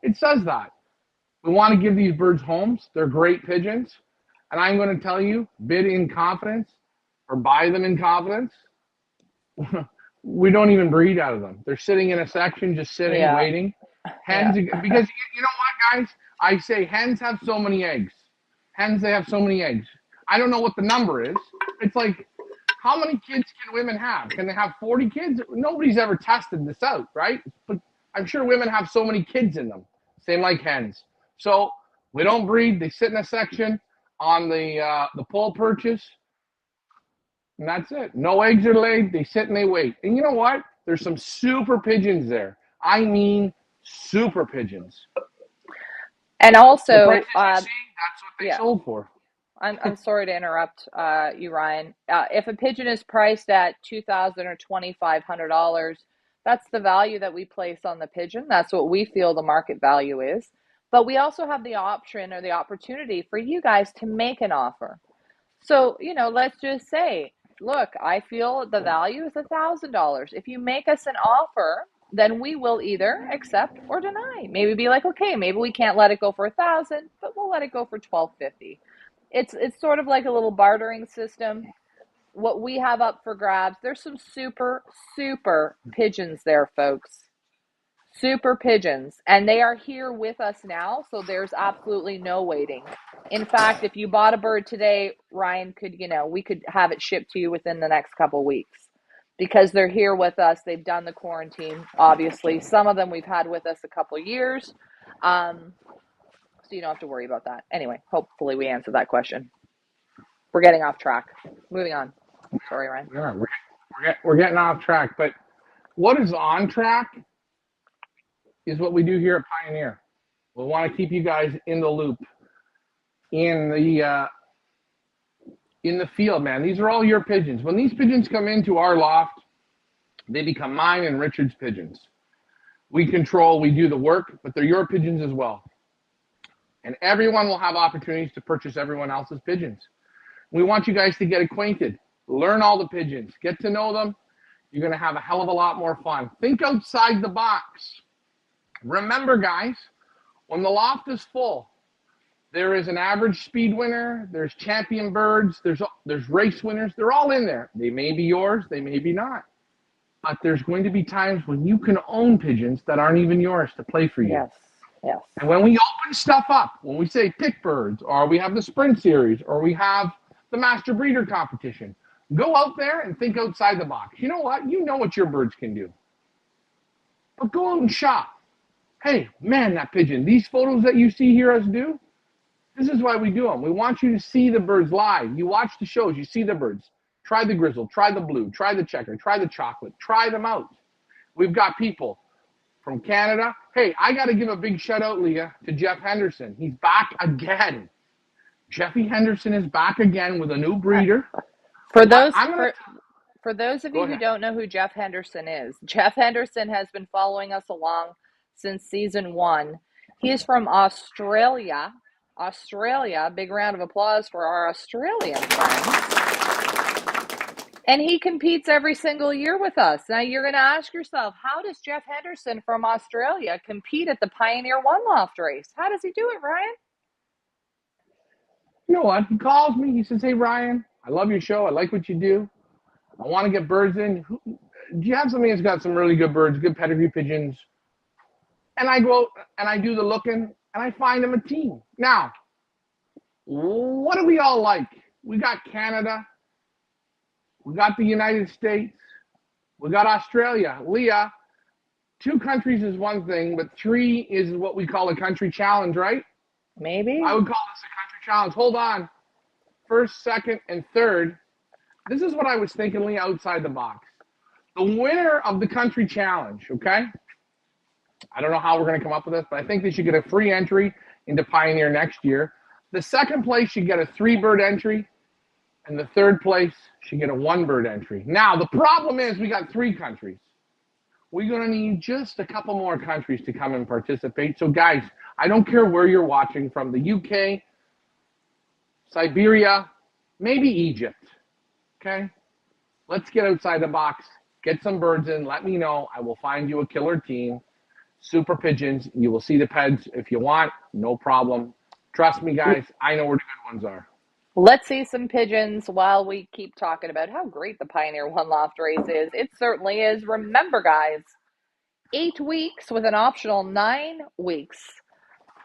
A: It says that. We want to give these birds homes. They're great pigeons. And I'm going to tell you, bid in confidence or buy them in confidence. We don't even breed out of them. They're sitting in a section, just sitting,
B: Yeah,
A: waiting.
B: yeah.
A: Hens, because you know what, guys? I say hens have so many eggs. Hens, they have so many eggs. I don't know what the number is. It's like, how many kids can women have? Can they have 40 kids? Nobody's ever tested this out, right? But I'm sure women have so many kids in them. Same like hens. So we don't breed. They sit in a section on the pole purchase, and that's it. No eggs are laid. They sit and they wait. And you know what? There's some super pigeons there. I mean, super pigeons.
B: And
A: The
B: also,
A: prices you see, that's what they
B: yeah,
A: sold for.
B: I'm sorry to interrupt you, Ryan. If a pigeon is priced at $2,000 or $2,500, that's the value that we place on the pigeon. That's what we feel the market value is. But we also have the option or the opportunity for you guys to make an offer. So, let's just say, look, I feel the value is $1,000. If you make us an offer, then we will either accept or deny. Maybe be like, okay, maybe we can't let it go for 1,000, but we'll let it go for 1,250. It's sort of like a little bartering system. What we have up for grabs, there's some super pigeons there, folks. Super pigeons, and they are here with us now, so there's absolutely no waiting. In fact, if you bought a bird today, Ryan we could have it shipped to you within the next couple weeks because they're here with us. They've done the quarantine, obviously. Some of them we've had with us a couple years. So you don't have to worry about that. Anyway, hopefully we answered that question. We're getting off track. Moving on. Sorry, Ryan.
A: We're getting off track, but what is on track is what we do here at Pioneer. We want to keep you guys in the loop, in the field, man. These are all your pigeons. When these pigeons come into our loft, they become mine and Richard's pigeons. We control, we do the work, but they're your pigeons as well. And everyone will have opportunities to purchase everyone else's pigeons. We want you guys to get acquainted, learn all the pigeons, get to know them. You're going to have a hell of a lot more fun. Think outside the box. Remember, guys, when the loft is full, there is an average speed winner, there's champion birds, there's race winners. They're all in there. They may be yours, they may be not. But there's going to be times when you can own pigeons that aren't even yours to play for you.
B: Yes. Yes.
A: And when we open stuff up, when we say pick birds, or we have the sprint series, or we have the master breeder competition, go out there and think outside the box. You know what? You know what your birds can do. But go out and shop. Hey, man, that pigeon, these photos that you see here us do, this is why we do them. We want you to see the birds live. You watch the shows, you see the birds. Try the grizzle, try the blue, try the checker, try the chocolate, try them out. We've got people from Canada. Hey, I got to give a big shout out, Leah, to Jeff Henderson. He's back again. Jeffy Henderson is back again with a new breeder.
B: For those For those of
A: Go
B: you who
A: ahead.
B: don't know who Jeff Henderson is, Jeff Henderson has been following us along since season 1. He is from Australia. Australia, big round of applause for our Australian friends. And he competes every single year with us. Now you're going to ask yourself, how does Jeff Henderson from Australia compete at the Pioneer One Loft race? How does he do it, Ryan?
A: You know what? He calls me. He says, "Hey Ryan, I love your show. I like what you do. I want to get birds in. Do you have somebody that's got some really good birds, good pedigree pigeons?" And I go and I do the looking, and I find him a team. Now, what do we all like? We got Canada, we got the United States, we got Australia. Leah, 2 countries is one thing, but 3 is what we call a country challenge, right?
B: Maybe.
A: I would call this a country challenge. Hold on. First, second, and third. This is what I was thinking, Leah, outside the box. The winner of the country challenge, okay? I don't know how we're going to come up with this, but I think they should get a free entry into Pioneer next year. The second place should get a 3-bird entry, and the third place should get a 1-bird entry. Now, the problem is we got 3 countries. We're going to need just a couple more countries to come and participate. So, guys, I don't care where you're watching from, the UK, Siberia, maybe Egypt, okay? Let's get outside the box, get some birds in, let me know. I will find you a killer team. Super Pigeons. You will see the peds if you want. No problem. Trust me, guys. I know where the good ones are.
B: Let's see some pigeons while we keep talking about how great the Pioneer One Loft race is. It certainly is. Remember, guys, 8 weeks with an optional 9 weeks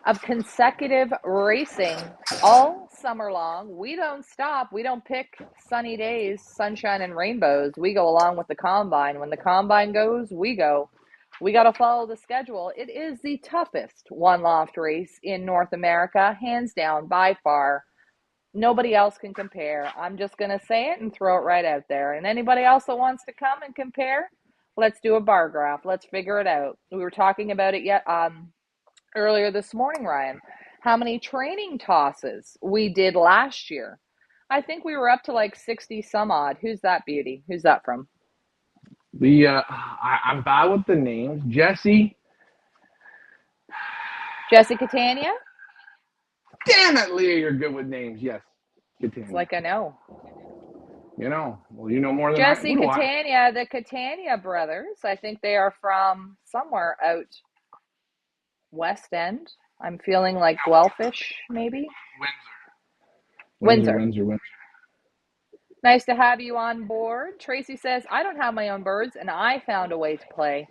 B: of consecutive racing all summer long. We don't stop. We don't pick sunny days, sunshine, and rainbows. We go along with the combine. When the combine goes, we go. We got to follow the schedule. It is the toughest one loft race in North America, hands down, by far. Nobody else can compare. I'm just going to say it and throw it right out there. And anybody else that wants to come and compare, let's do a bar graph. Let's figure it out. We were talking about it earlier this morning, Ryan, how many training tosses we did last year. I think we were up to like 60 some odd. Who's that beauty? Who's that from?
A: I'm bad with the names. Jesse.
B: Jesse Catania?
A: Damn it, Leah, you're good with names. Yes.
B: It's
A: Catania.
B: like I know.
A: You know. Well, you know more than I.
B: Jesse
A: What do I?
B: Catania, the Catania brothers. I think they are from somewhere out West End. I'm feeling like Guelphish, maybe. Windsor.
A: Windsor.
B: Nice to have you on board. Tracy says, I don't have my own birds, and I found a way to play.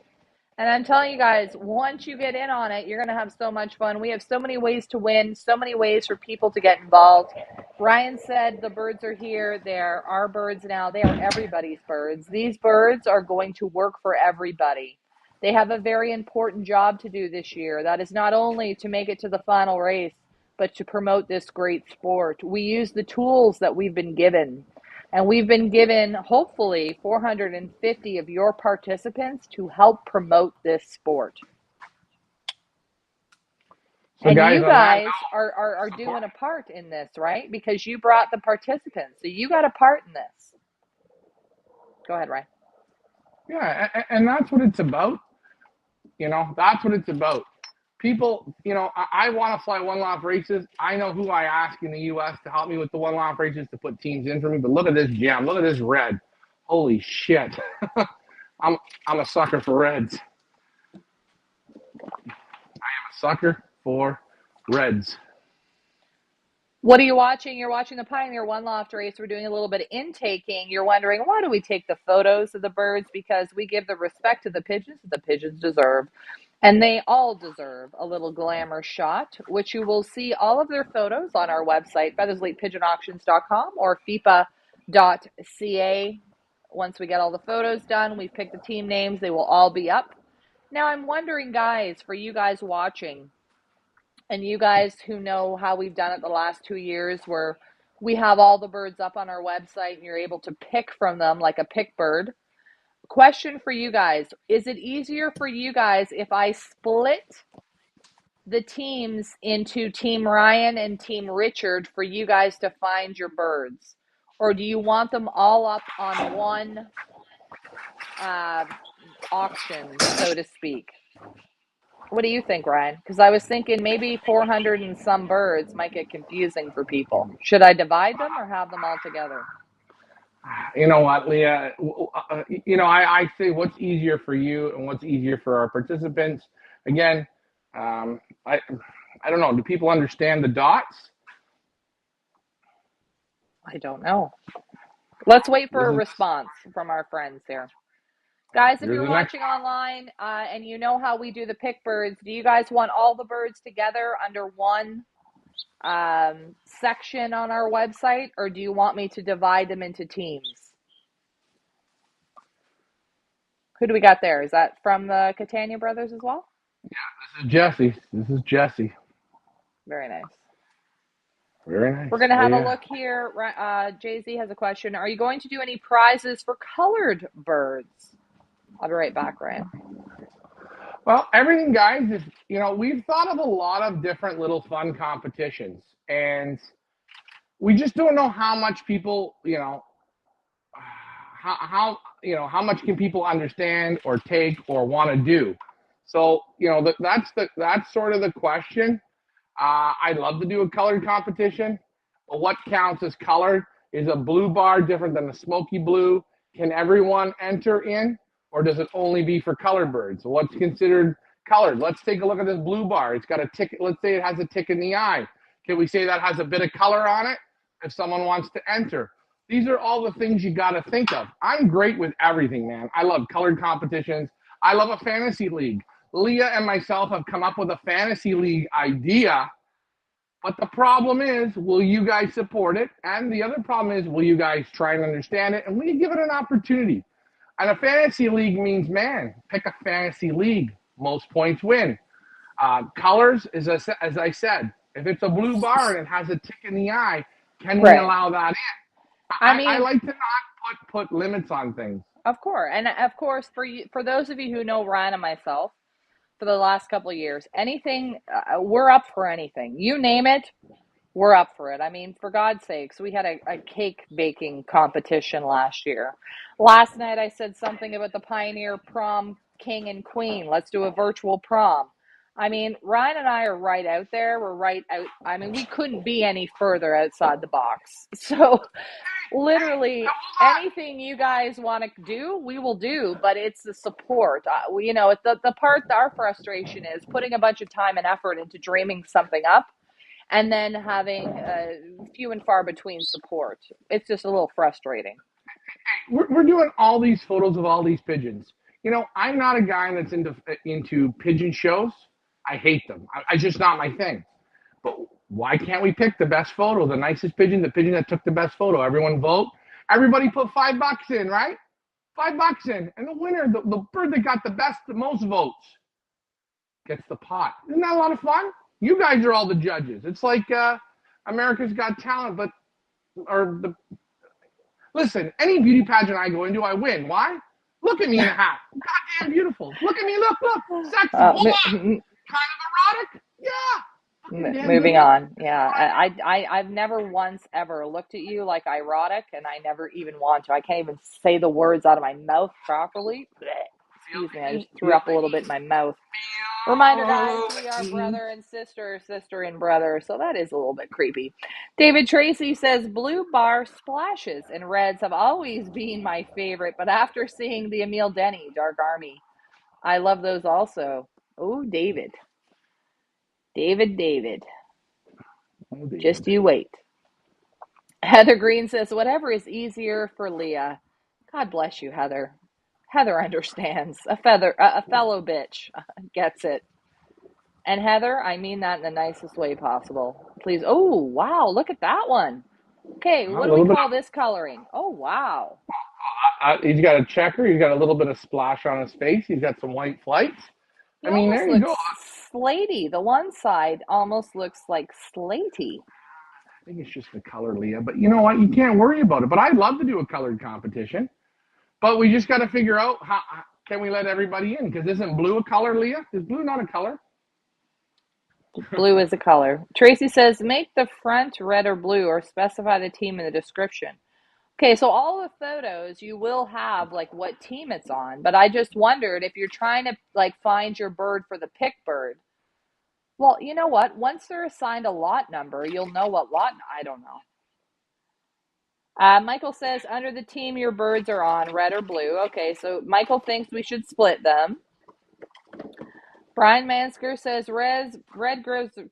B: And I'm telling you guys, once you get in on it, you're going to have so much fun. We have so many ways to win, so many ways for people to get involved. Ryan said the birds are here. They're our birds now. They are everybody's birds. These birds are going to work for everybody. They have a very important job to do this year. That is not only to make it to the final race, but to promote this great sport. We use the tools that we've been given. And we've been given, hopefully, 450 of your participants to help promote this sport.
A: So,
B: And
A: guys,
B: you
A: on that
B: guys
A: note,
B: are doing a part in this, right? Because you brought the participants. So you got a part in this. Go ahead, Ryan.
A: yeah, and that's what it's about. You know, that's what it's about. People, I want to fly one loft races. I know who I ask in the U.S. to help me with the one loft races to put teams in for me. But look at this gem. Look at this red. Holy shit. I'm a sucker for reds. I am a sucker for reds.
B: What are you watching? You're watching the Pioneer One Loft race. We're doing a little bit of intaking. You're wondering, why do we take the photos of the birds? Because we give the respect to the pigeons that the pigeons deserve. And they all deserve a little glamour shot, which you will see all of their photos on our website, featherslatepigeonauctions.com or fipa.ca. Once we get all the photos done, we pick the team names. They will all be up. Now, I'm wondering, guys, for you guys watching, and you guys who know how we've done it the last 2 years, where we have all the birds up on our website and you're able to pick from them like a pick bird. Question for you guys. Is it easier for you guys if I split the teams into Team Ryan and Team Richard for you guys to find your birds? Or do you want them all up on one auction, so to speak? What do you think, Ryan? Because I was thinking maybe 400 and some birds might get confusing for people. Should I divide them or have them all together?
A: You know what, Leah? I say what's easier for you and what's easier for our participants. Again, um, I, I don't know. Do people understand the dots?
B: I don't know. Let's wait for
A: This
B: a
A: is
B: response from our friends here. Guys, if
A: here's
B: you're
A: the next.
B: watching online and you know how we do the pick birds, do you guys want all the birds together under one section on our website, or do you want me to divide them into teams? Who do we got there? Is that from the Catania brothers as well?
A: This is Jesse. This is Jesse.
B: Very nice.
A: Very nice.
B: We're going to
A: Oh
B: have a
A: yeah.
B: look here. Jay-Z has a question. Are you going to do any prizes for colored birds? I'll be right back, Ryan.
A: Well, everything, guys, is we've thought of a lot of different little fun competitions, and we just don't know how much people, how much can people understand or take or want to do. So that's sort of the question. I'd love to do a colored competition, but what counts as colored? Is a blue bar different than a smoky blue? Can everyone enter in, or does it only be for colored birds? What's considered colored? Let's take a look at this blue bar. It's got a tick. Let's say it has a tick in the eye. Can we say that has a bit of color on it if someone wants to enter? These are all the things you got to think of. I'm great with everything, man. I love colored competitions. I love a fantasy league. Leah and myself have come up with a fantasy league idea, but the problem is, will you guys support it? And the other problem is, will you guys try and understand it? And will you give it an opportunity? And a fantasy league means, man, pick a fantasy league. Most points win. Colors, as I said, if it's a blue bar and it has a tick in the eye, can we
B: Right.
A: allow that in?
B: I
A: I
B: mean,
A: like to not put limits on things.
B: of course. And of course, for those of you who know Ryan and myself, for the last couple of years, anything, we're up for anything. You name it, we're up for it. I mean, for God's sakes, we had a cake baking competition last year. Last night I said something about the Pioneer Prom King and Queen. Let's do a virtual prom. I mean, Ryan and I are right out there. We're right out. I mean, we couldn't be any further outside the box. So, literally, anything you guys want to do, we will do, but it's the support. It's the part that our frustration is putting a bunch of time and effort into dreaming something up and then having few and far between support. It's just a little frustrating.
A: We're doing all these photos of all these pigeons. I'm not a guy that's into pigeon shows. I hate them. I just not my thing. But why can't we pick the best photo, the nicest pigeon, the pigeon that took the best photo? Everyone vote. Everybody put $5 in, right? $5 in, and the winner, the bird that got the most votes, gets the pot. Isn't that a lot of fun? You guys are all the judges. It's like America's Got Talent, but or the listen. Any beauty pageant I go into, I win. Why? Look at me in a hat. Goddamn beautiful. Look at me. Look. Sexy. Hold on. Kind of erotic. Yeah. Damn
B: Moving
A: good.
B: on. Yeah, I've never once ever looked at you like erotic, and I never even want to. I can't even say the words out of my mouth properly. Excuse me, I just threw up a little bit in my mouth. Reminder, guys, we are brother and sister, sister and brother, so that is a little bit creepy. David Tracy says, blue bar splashes and reds have always been my favorite, but after seeing the Emil Denny Dark Army, I love those also. Oh, David. David. Just you wait. Heather Green says, whatever is easier for Leah. God bless you, Heather. Heather understands. A fellow bitch gets it. And Heather, I mean that in the nicest way possible. Please. Oh, wow. Look at that one. Okay,
A: A
B: what do we
A: little bit.
B: call this coloring? Oh, wow.
A: He's got a checker. He's got a little bit of splash on his face. He's got some white flights.
B: He
A: I mean,
B: almost
A: there you go.
B: looks slaty. The one side almost looks like slaty.
A: I think it's just the color, Leah. But you know what? You can't worry about it. But I'd love to do a colored competition. But we just got to figure out how can we let everybody in? Because isn't blue a color, Leah? Is blue not a color?
B: Blue is a color. Tracy says, make the front red or blue or specify the team in the description. Okay, so all the photos you will have like what team it's on, but I just wondered if you're trying to like find your bird for the pick bird. Well, you know what? Once they're assigned a lot number, you'll know what lot. I don't know. Michael says under the team your birds are on, red or blue. Okay, so Michael thinks we should split them. Brian Mansker says red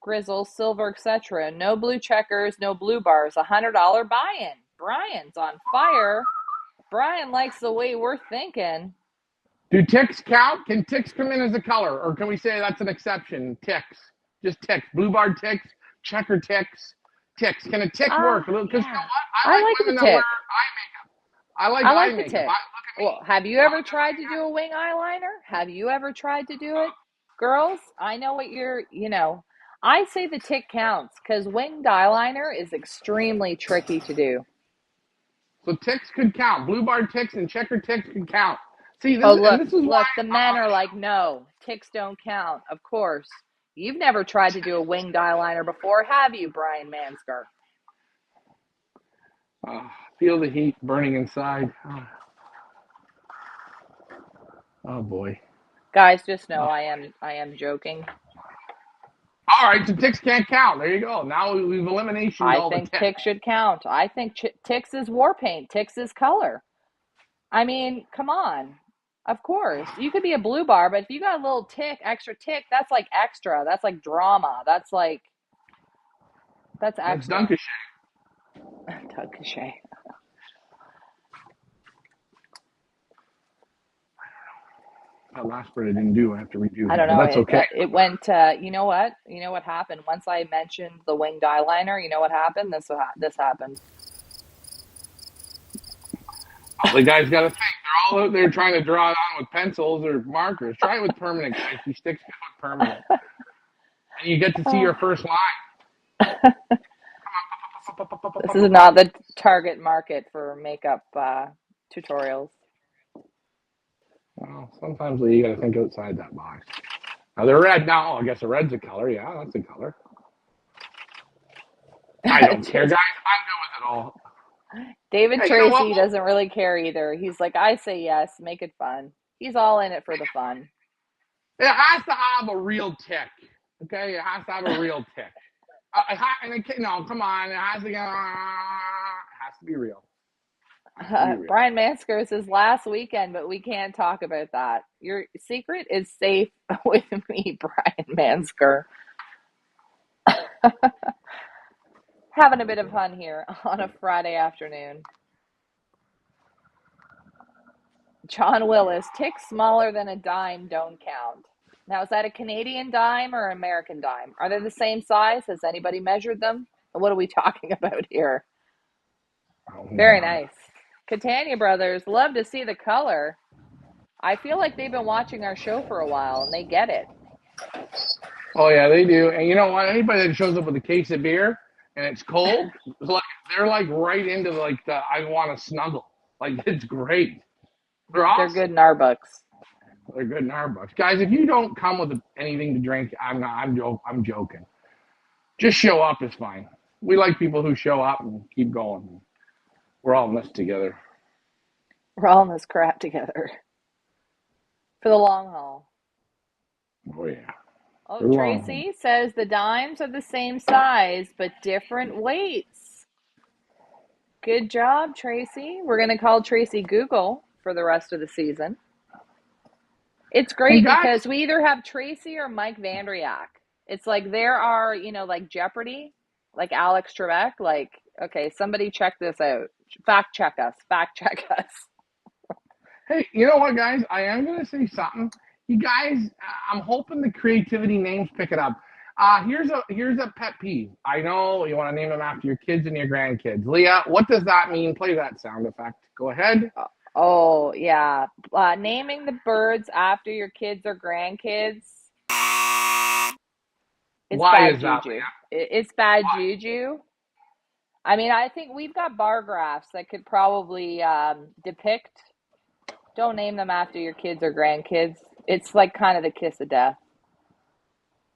B: grizzle, silver, etc. No blue checkers, no blue bars. $100 buy-in. Brian's on fire. Brian likes the way we're thinking.
A: Do ticks count? Can ticks come in as a color, or can we say that's an exception? Ticks, just ticks, blue bar ticks, checker ticks, ticks. Can a tick work? Because you know
B: Yeah.
A: what? I
B: I
A: like
B: like the
A: women that wear
B: tick.
A: eye makeup. I like
B: I
A: eye
B: like the
A: makeup.
B: tick.
A: Look at me.
B: Well, have you ever tried to do a wing eyeliner? Have you ever tried to do it? Girls, I know what I say the tick counts because winged eyeliner is extremely tricky to do.
A: So ticks could count. Blue bar ticks and checker ticks could count. See
B: Oh,
A: this, and
B: look,
A: this is why
B: look, the men are like, no, ticks don't count. Of course. You've never tried to do a winged eyeliner before, have you, Brian Mansker?
A: feel the heat burning inside. Oh boy.
B: Guys, just know
A: Oh.
B: I am joking.
A: All right, so ticks can't count. There you go. Now we've eliminationed
B: I
A: all the
B: think
A: ticks.
B: ticks should count. I think ticks is war paint. Ticks is color. I mean, come on. Of course. You could be a blue bar, but if you got a little tick, extra tick, that's like extra. That's like drama. That's
A: That's
B: extra.
A: Dunkashay.
B: Doug Cachet.
A: That last part I didn't do. I have to redo,
B: I don't
A: but
B: know.
A: that's okay.
B: It went. You know what? You know what happened? Once I mentioned the winged eyeliner, you know what happened? This happened.
A: All the guys got to think. They're all out there trying to draw it on with pencils or markers. Try it with permanent, guys. These sticks good with permanent, and you get to see your first line.
B: This is not the target market for makeup tutorials.
A: Well, sometimes you got to think outside that box. Now they're red now. I guess a red's a color. Yeah, that's a color. I don't care, guys. I'm good with it all.
B: David
A: Hey, you know what?
B: Tracy doesn't really care either. He's like, I say yes, make it fun. He's all in it for the fun.
A: It has to have a real tick. Okay, it has to have a real tick. No, come on. It has to get. It has to be real. It has to be real.
B: Brian Mansker says last weekend, but we can't talk about that. Your secret is safe with me, Brian Mansker. Having a bit of fun here on a Friday afternoon. John Willis, ticks smaller than a dime don't count. Now, is that a Canadian dime or American dime? Are they the same size? Has anybody measured them? What are we talking about here? Very nice. Catania Brothers, love to see the color. I feel like they've been watching our show for a while and they get it.
A: Oh yeah, they do. And you know what? Anybody that shows up with a case of beer and it's cold, they're like right into like the I want to snuggle. Like it's great. They're awesome.
B: They're good in our books.
A: They're good in our books, guys. If you don't come with anything to drink, I'm joking. Just show up is fine. We like people who show up and keep going. We're all in this together.
B: We're all in this crap together for the long haul.
A: Oh yeah.
B: Oh, Tracy says the dimes are the same size but different weights. Good job, Tracy. We're going to call Tracy Google for the rest of the season. It's great because we either have Tracy or Mike Vandriak. It's like there are, like Jeopardy, like Alex Trebek, like, okay, somebody check this out. Fact check us.
A: Hey, you know what, guys? I am going to say something. You guys, I'm hoping the creativity names pick it up. Here's a pet peeve. I know you want to name them after your kids and your grandkids. Leah, what does that mean? Play that sound effect. Go ahead.
B: Oh, yeah. Naming the birds after your kids or grandkids. It's
A: Why
B: bad
A: is that,
B: juju.
A: Leah?
B: It's bad juju. I mean, I think we've got bar graphs that could probably depict. Don't name them after your kids or grandkids. It's like kind of the kiss of death.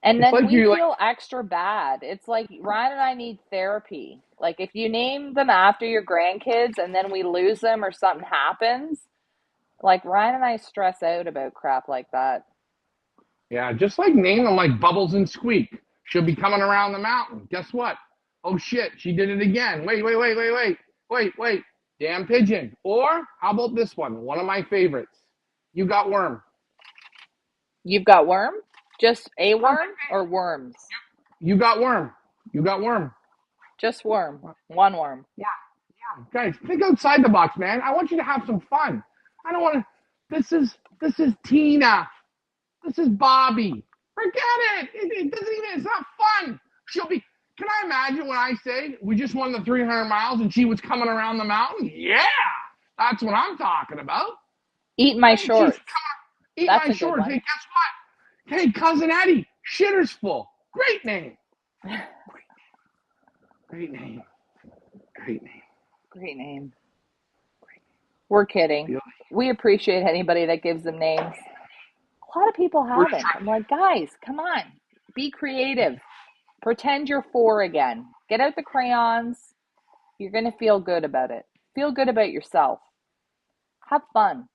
B: And
A: It's
B: then
A: like
B: we
A: you like,
B: feel extra bad. It's like Ryan and I need therapy. Like if you name them after your grandkids and then we lose them or something happens, like Ryan and I stress out about crap like that.
A: yeah, just like name them like Bubbles and Squeak. She'll be coming around the mountain. Guess what? Oh shit, she did it again. Wait. Damn pigeon. Or how about this one of my favorites. You got worm.
B: You've got worm? Just a
A: Perfect.
B: worm or worms?
A: You got worm. You got worm.
B: Just worm. One worm.
A: Yeah, yeah. Guys, think outside the box, man. I want you to have some fun. I don't want to. This is Tina. This is Bobby. Forget it. It doesn't even. It's not fun. She'll be. Can I imagine when I say we just won the 300 miles and she was coming around the mountain? Yeah, that's what I'm talking about.
B: Eat my
A: Right? She's
B: shorts.
A: coming. Eat
B: That's
A: my
B: a good
A: shorts. Hey,
B: one.
A: guess what? Hey, cousin Eddie, shitter's full. Great name. Great name. Great name.
B: Great name. We're kidding. We appreciate anybody that gives them names. A lot of people
A: We're just
B: haven't.
A: trying.
B: I'm like, guys, come on. Be creative. Pretend you're four again. Get out the crayons. You're going to feel good about it. Feel good about yourself. Have fun.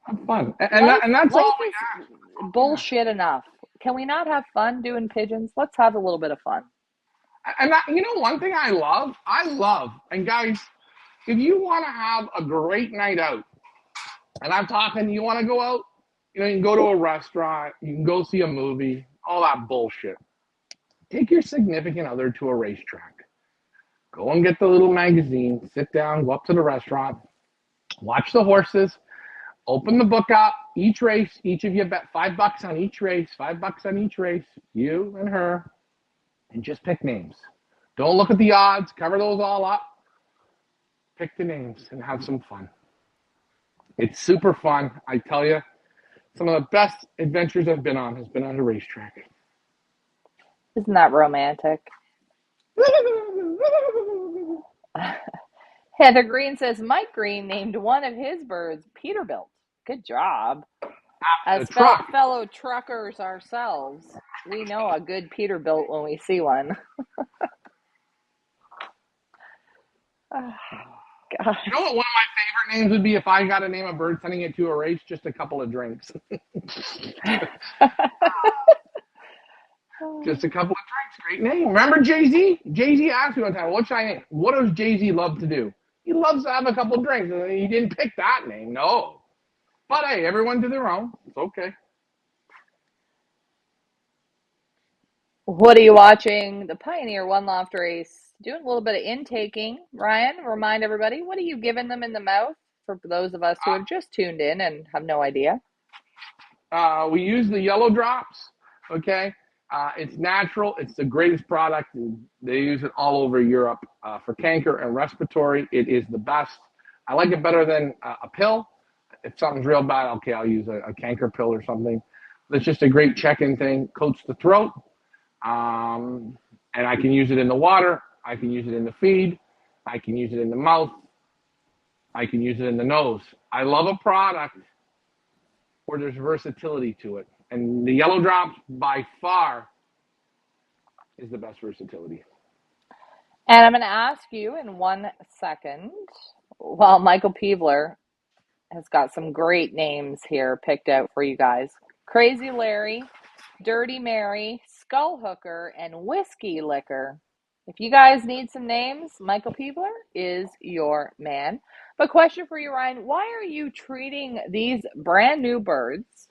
A: Have fun,
B: Life
A: and that's all
B: life
A: we
B: is
A: ask. Yeah.
B: bullshit enough. Can we not have fun doing pigeons? Let's have a little bit of fun.
A: And that, one thing I love, and guys, if you want to have a great night out, and I'm talking, you want to go out, you can go to a restaurant, you can go see a movie, all that bullshit. Take your significant other to a racetrack. Go and get the little magazine, sit down, go up to the restaurant, watch the horses, open the book up, each race, each of you bet $5 on each race, $5 on each race, you and her, and just pick names. Don't look at the odds, cover those all up. Pick the names and have some fun. It's super fun. I tell you, some of the best adventures I've been on has been on a racetrack.
B: Isn't that romantic? Heather Green says Mike Green named one of his birds Peterbilt. Good job.
A: The
B: As
A: truck.
B: fellow truckers ourselves, we know a good Peterbilt when we see one. Oh, God.
A: You know what one of my favorite names would be if I got to name a bird sending it to a race? Just a couple of drinks. Just a couple of drinks. Great name. Remember Jay-Z? Jay-Z asked me one time, what should I name? What does Jay-Z love to do? He loves to have a couple of drinks. And he didn't pick that name. No. But hey, everyone to their own. It's okay.
B: What are you watching? The Pioneer One Loft race. Doing a little bit of intaking. Ryan, remind everybody, what are you giving them in the mouth for those of us who have just tuned in and have no idea?
A: We use the yellow drops. Okay. It's natural. It's the greatest product. They use it all over Europe for canker and respiratory. It is the best. I like it better than a pill. If something's real bad, okay, I'll use a canker pill or something. It's just a great check-in thing. Coats the throat, and I can use it in the water. I can use it in the feed. I can use it in the mouth. I can use it in the nose. I love a product where there's versatility to it. And the yellow drops, by far, is the best versatility.
B: And I'm going to ask you in 1 second. Well, Michael Peebler has got some great names here picked out for you guys. Crazy Larry, Dirty Mary, Skull Hooker, and Whiskey Liquor. If you guys need some names, Michael Peebler is your man. But question for you, Ryan, why are you treating these brand new birds,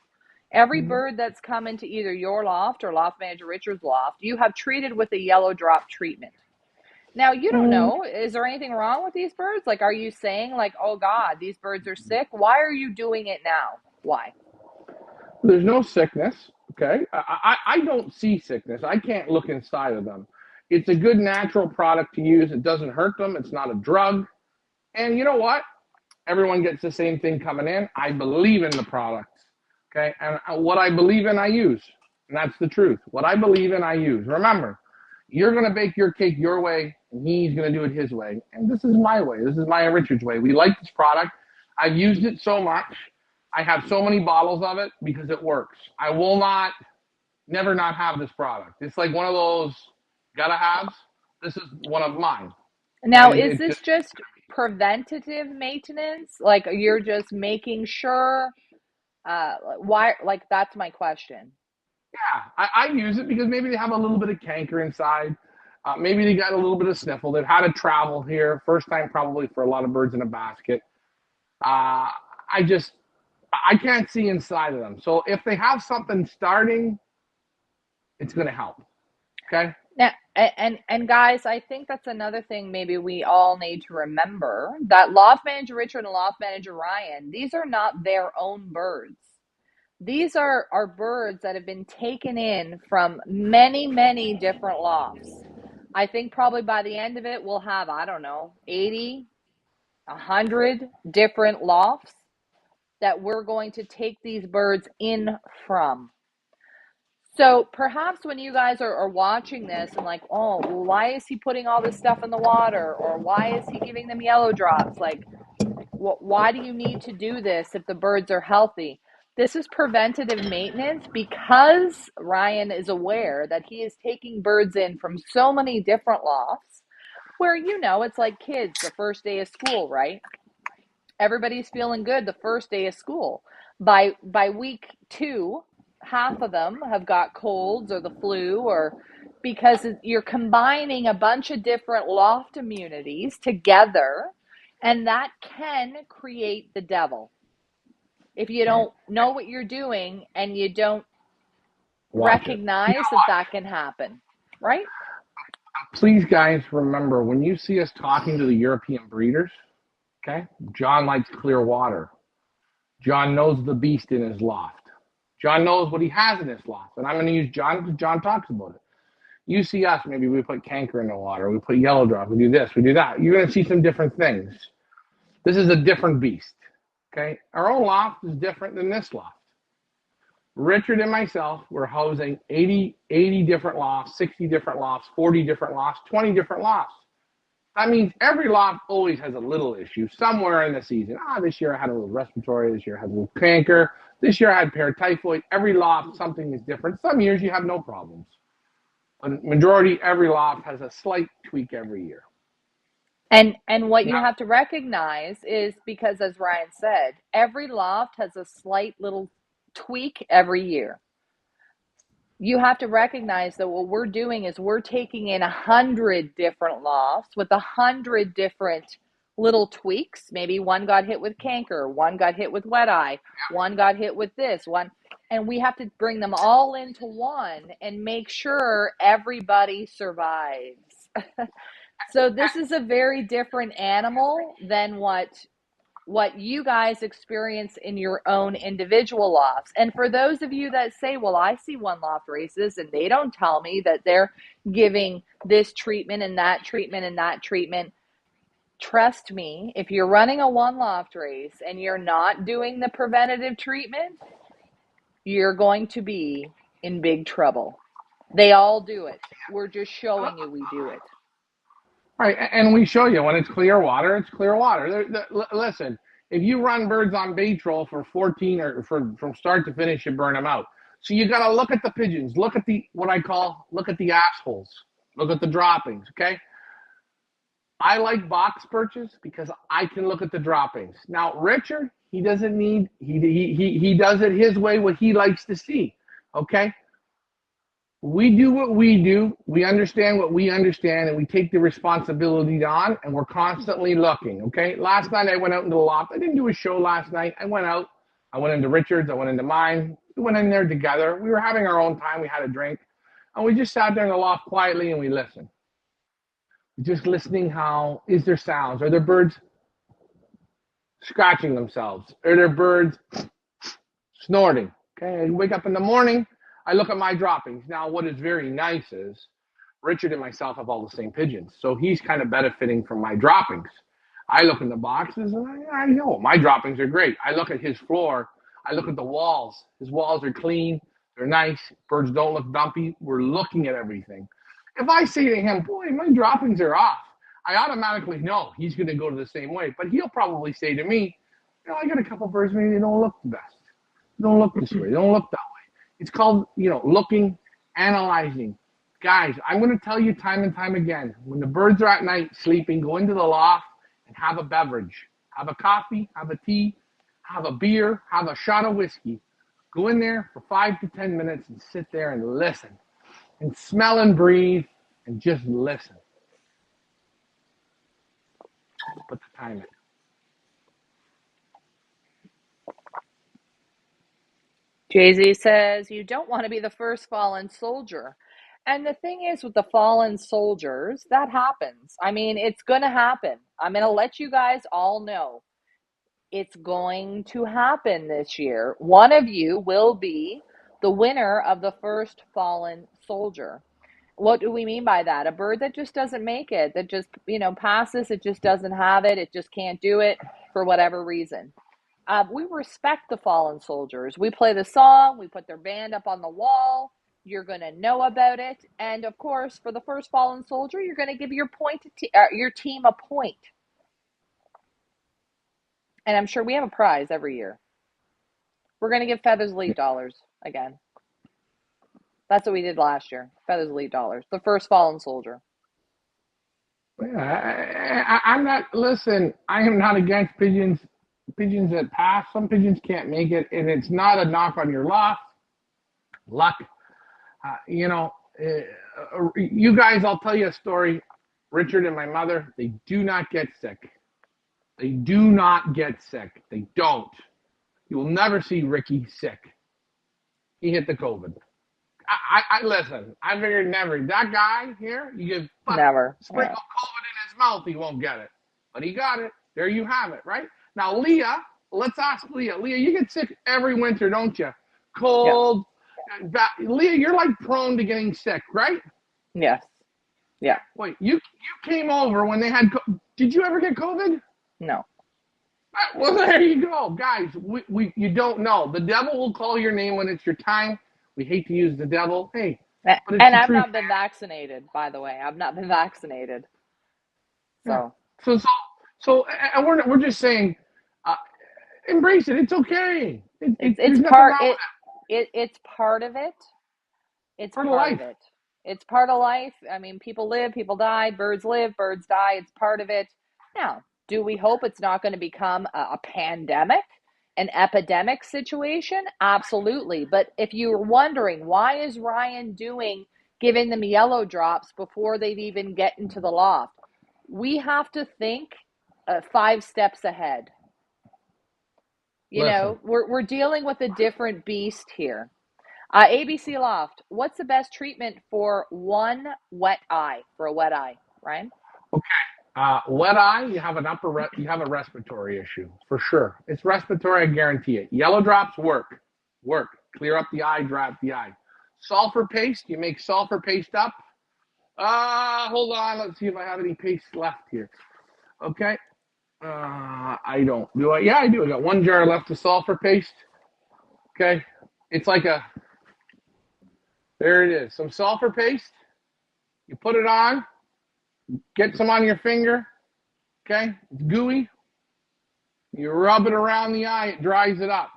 B: every bird that's come into either your loft or Loft Manager Richard's loft, you have treated with a yellow drop treatment? Now, you don't know, is there anything wrong with these birds? Like, are you saying like, oh God, these birds are sick? Why are you doing it now? Why?
A: There's no sickness, okay? I don't see sickness. I can't look inside of them. It's a good natural product to use. It doesn't hurt them. It's not a drug. And you know what? Everyone gets the same thing coming in. I believe in the products, okay? And what I believe in, I use. And that's the truth. What I believe in, I use. Remember, you're going to bake your cake your way, and he's going to do it his way. And this is my way. This is my and Richard's way. We like this product. I've used it so much. I have so many bottles of it because it works. I will not never not have this product. It's like one of those gotta haves. This is one of mine.
B: Now, is this just preventative maintenance? Like you're just making sure why, like that's my question.
A: Yeah, I use it because maybe they have a little bit of canker inside. Maybe they got a little bit of sniffle. They've had to travel here. First time probably for a lot of birds in a basket. Uh, I just, I can't see inside of them. So if they have something starting, it's going to help. Okay.
B: Now, and guys, I think that's another thing maybe we all need to remember that Loft Manager Richard and Loft Manager Ryan, these are not their own birds. These are birds that have been taken in from many, many different lofts. I think probably by the end of it, we'll have, I don't know, 80, 100 different lofts that we're going to take these birds in from. So perhaps when you guys are watching this and like, oh, well, why is he putting all this stuff in the water? Or why is he giving them yellow drops? Like, why do you need to do this if the birds are healthy? This is preventative maintenance because Ryan is aware that he is taking birds in from so many different lofts where, it's like kids the first day of school, right? Everybody's feeling good the first day of school. By week 2, half of them have got colds or the flu, or because you're combining a bunch of different loft immunities together, and that can create the devil if you don't know what you're doing and you don't
A: Watch it.
B: recognize that can happen, right?
A: Please, guys, remember when you see us talking to the European breeders, okay, John likes clear water. John knows the beast in his loft. John knows what he has in his loft. And I'm going to use John because John talks about it. You see us, maybe we put canker in the water, we put yellow drop, we do this, we do that. You're going to see some different things. This is a different beast. Okay? Our own loft is different than this loft. Richard and myself were housing 80 different lofts, 60 different lofts, 40 different lofts, 20 different lofts. That means every loft always has a little issue somewhere in the season. This year I had a little respiratory. This year I had a little canker. This year I had paratyphoid. Every loft, something is different. Some years you have no problems. But majority, every loft has a slight tweak every year.
B: And what you have to recognize is because, as Ryan said, every loft has a slight little tweak every year. You have to recognize that what we're doing is we're taking in 100 different lofts with 100 different little tweaks. Maybe one got hit with canker, one got hit with wet eye, one got hit with this, one, and we have to bring them all into one and make sure everybody survives. So this is a very different animal than what you guys experience in your own individual lofts. And for those of you that say, well, I see one loft races and they don't tell me that they're giving this treatment and that treatment and that treatment. Trust me, if you're running a one loft race and you're not doing the preventative treatment, you're going to be in big trouble. They all do it. We're just showing you we do it.
A: Right, and we show you when it's clear water, it's clear water. Listen, if you run birds on bait troll for 14 or from start to finish, you burn them out. So you got to look at the pigeons, look at the look at the assholes, look at the droppings. Okay, I like box perches because I can look at the droppings. Now Richard, he doesn't need he does it his way, what he likes to see. Okay, we do what we do, we understand what we understand, and we take the responsibility on, and we're constantly looking, okay? Last night I went out into the loft. I didn't do a show last night. I went out. I went into Richard's. I went into mine. We went in there together. We were having our own time. We had a drink. And we just sat there in the loft quietly, and we listened. Just listening how, is there sounds? Are there birds scratching themselves? Are there birds snorting? Okay, I wake up in the morning. I look at my droppings. Now, what is very nice is Richard and myself have all the same pigeons. So he's kind of benefiting from my droppings. I look in the boxes and I know my droppings are great. I look at his floor. I look at the walls. His walls are clean. They're nice. Birds don't look dumpy. We're looking at everything. If I say to him, boy, my droppings are off, I automatically know he's going to go to the same way. But he'll probably say to me, I got a couple birds, maybe they don't look the best. They don't look this way. They don't look that way. It's called, looking, analyzing. Guys, I'm going to tell you time and time again, when the birds are at night sleeping, go into the loft and have a beverage. Have a coffee, have a tea, have a beer, have a shot of whiskey. Go in there for 5 to 10 minutes and sit there and listen and smell and breathe and just listen. Put the time in.
B: Jay-Z says, you don't want to be the first fallen soldier. And the thing is with the fallen soldiers, that happens. I mean, it's going to happen. I'm going to let you guys all know. It's going to happen this year. One of you will be the winner of the first fallen soldier. What do we mean by that? A bird that just doesn't make it, that just, passes, it just doesn't have it, it just can't do it for whatever reason. We respect the fallen soldiers. We play the song, we put their band up on the wall. You're going to know about it. And of course, for the first fallen soldier, you're going to give your team a point. And I'm sure we have a prize every year. We're going to give Feathers Elite dollars again. That's what we did last year. Feathers Elite dollars. The first fallen soldier.
A: Yeah, I'm not, listen, I am not against pigeons. Pigeons that pass, some pigeons can't make it, and it's not a knock on your luck. You guys, I'll tell you a story. Richard and my mother, they do not get sick. They do not get sick. They don't. You will never see Ricky sick. He hit the COVID. I listen. I figured never. That guy here, you give
B: never
A: sprinkle COVID in his mouth, he won't get it. But he got it. There you have it, right? Now, Leah, let's ask Leah. Leah, you get sick every winter, don't you? Cold. Yeah. Leah, you're like prone to getting sick, right?
B: Yes. Yeah.
A: Wait, you came over when they had. Did you ever get COVID?
B: No.
A: Well, there you go, guys. You don't know. The devil will call your name when it's your time. We hate to use the devil. Hey,
B: but it's and I've not been vaccinated, by the way. I've not been vaccinated. So.
A: Yeah. So, and we're just saying, embrace it. It's okay.
B: It's part. It's part of it. It's part of it. It's part of life. I mean, people live, people die. Birds live, birds die. It's part of it. Now, do we hope it's not going to become a pandemic, an epidemic situation? Absolutely. But if you're wondering, why is Ryan giving them yellow drops before they've even get into the loft? We have to think 5 steps ahead. We're dealing with a different beast here. ABC Loft, what's the best treatment for one wet eye, for a wet eye, Ryan?
A: Okay. Wet eye, you have a respiratory issue for sure. It's respiratory, I guarantee it. Yellow drops work. Clear up the eye, dry up the eye. Sulfur paste, you make sulfur paste up. Hold on, let's see if I have any paste left here. Okay. I don't. Do I? Yeah, I do. I got 1 jar left of sulfur paste. Okay. It's like there it is. Some sulfur paste. You put it on. Get some on your finger. Okay. It's gooey. You rub it around the eye. It dries it up.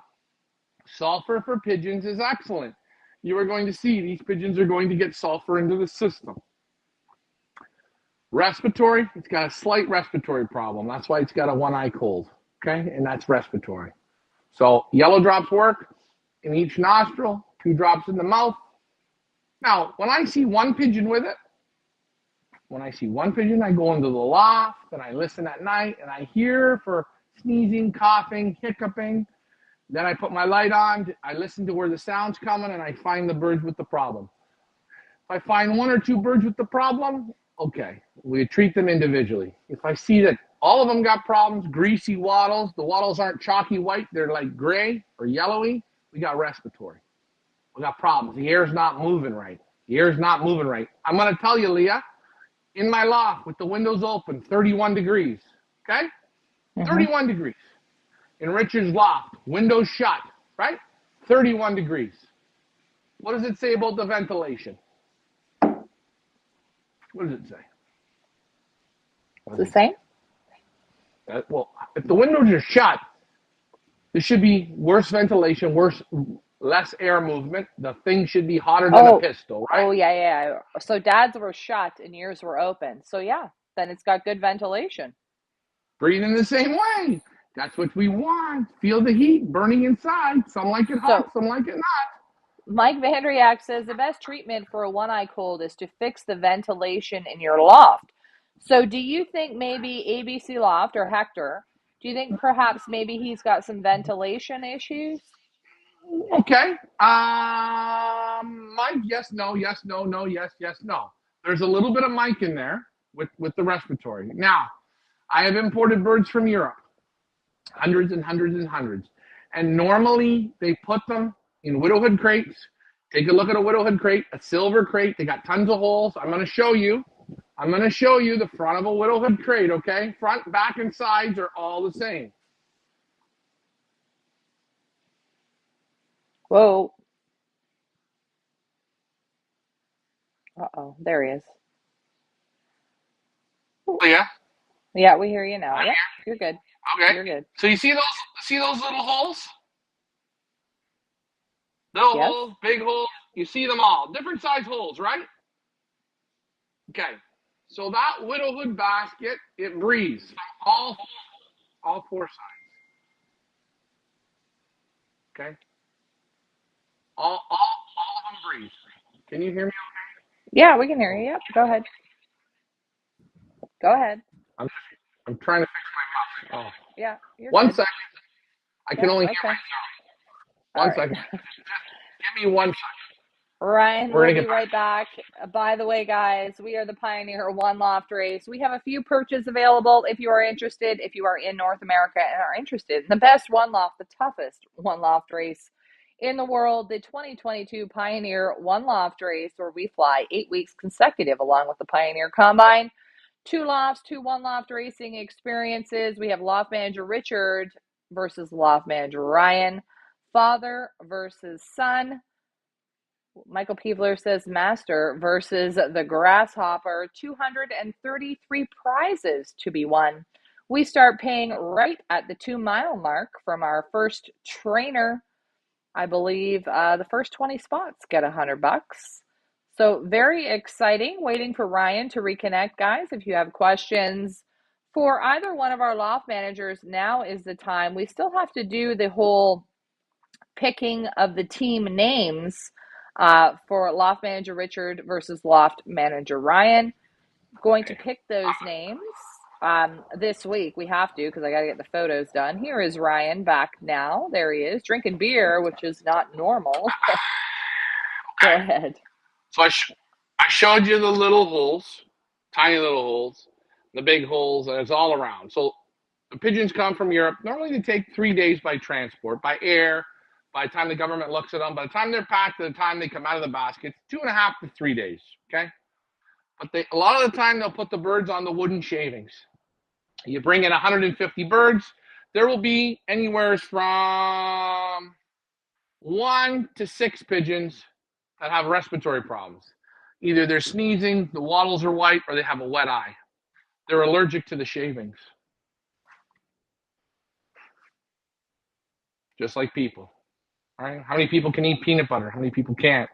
A: Sulfur for pigeons is excellent. You are going to see these pigeons are going to get sulfur into the system. Respiratory, it's got a slight respiratory problem. That's why it's got a 1 eye cold. Okay. And that's respiratory. So yellow drops work in each nostril, 2 drops in the mouth. Now, when I see one pigeon with it, I go into the loft and I listen at night and I hear for sneezing, coughing, hiccuping. Then I put my light on, I listen to where the sound's coming and I find the birds with the problem. If I find 1 or 2 birds with the problem, okay, we treat them individually. If I see that all of them got problems, greasy wattles, the wattles aren't chalky white, they're like gray or yellowy, we got respiratory. We got problems. The air's not moving right. I'm going to tell you, Leah, in my loft with the windows open, 31 degrees, okay? Mm-hmm. 31 degrees. In Richard's loft, windows shut, right? 31 degrees. What does it say about the ventilation? What does it say?
B: It's the same?
A: Well, if the windows are shut, there should be worse ventilation, worse less air movement. The thing should be hotter than a pistol, right?
B: Oh, yeah. So dads were shut and ears were open. So yeah, then it's got good ventilation.
A: Breathing the same way. That's what we want. Feel the heat burning inside. Some like it hot,
B: So
A: some like it not.
B: Mike Vandriak says the best treatment for a one-eye cold is to fix the ventilation in your loft. So do you think maybe ABC Loft or Hector, do you think perhaps maybe he's got some ventilation issues?
A: Okay. Mike, yes, no, yes, no, no, yes, yes, no. There's a little bit of Mike in there with the respiratory. Now, I have imported birds from Europe, hundreds and hundreds and hundreds. And normally they put them in widowhood crates. Take a look at a widowhood crate, a silver crate. They got tons of holes. I'm going to show you. I'm going to show you the front of a widowhood crate, okay? Front, back, and sides are all the same.
B: Whoa. Uh-oh, there he is.
A: Oh, yeah?
B: Yeah, we hear you now. Yep, you're good.
A: Okay.
B: You're good.
A: So you see those little holes? Little
B: Yes.
A: holes, big holes. You see them all. Different size holes, right? Okay. So that widowhood basket, it breathes from all four sides. Okay. All of them breathe. Can you hear me okay?
B: Yeah, we can hear you. Yep, go ahead. Go ahead.
A: I'm trying to fix my mouse. Oh.
B: Yeah, you're
A: One
B: good.
A: second. I can only hear
B: Okay.
A: myself.
B: All
A: One
B: right.
A: second. Just give me 1 second.
B: Ryan,
A: We're
B: we'll
A: gonna
B: be
A: get
B: right back. By the way, guys, we are the Pioneer One Loft Race. We have a few perches available if you are interested, if you are in North America and are interested in the best one loft, the toughest one loft race in the world, the 2022 Pioneer One Loft Race, where we fly 8 weeks consecutive along with the Pioneer Combine. 2 lofts, 2 one loft racing experiences. We have loft manager Richard versus loft manager Ryan, father versus son. Michael Peevler says Master versus the Grasshopper, 233 prizes to be won. We start paying right at the 2 mile mark from our first trainer. I believe the first 20 spots get $100. So very exciting. Waiting for Ryan to reconnect, guys. If you have questions for either one of our loft managers, now is the time. We still have to do the whole picking of the team names for loft manager Richard versus loft manager Ryan. Going to pick those names this week. We have to because I got to get the photos done. Here is Ryan back now. There he is, drinking beer, which is not normal. Go ahead.
A: So I showed you the little holes, tiny little holes, the big holes, and it's all around. So the pigeons come from Europe. Normally they take 3 days by transport, by air. By the time the government looks at them, by the time they're packed, to the time they come out of the basket, 2.5 to 3 days. Okay, but a lot of the time they'll put the birds on the wooden shavings. You bring in 150 birds, there will be anywhere from 1 to 6 pigeons that have respiratory problems. Either they're sneezing, the wattles are white, or they have a wet eye. They're allergic to the shavings. Just like people. All right? How many people can eat peanut butter? How many people can't?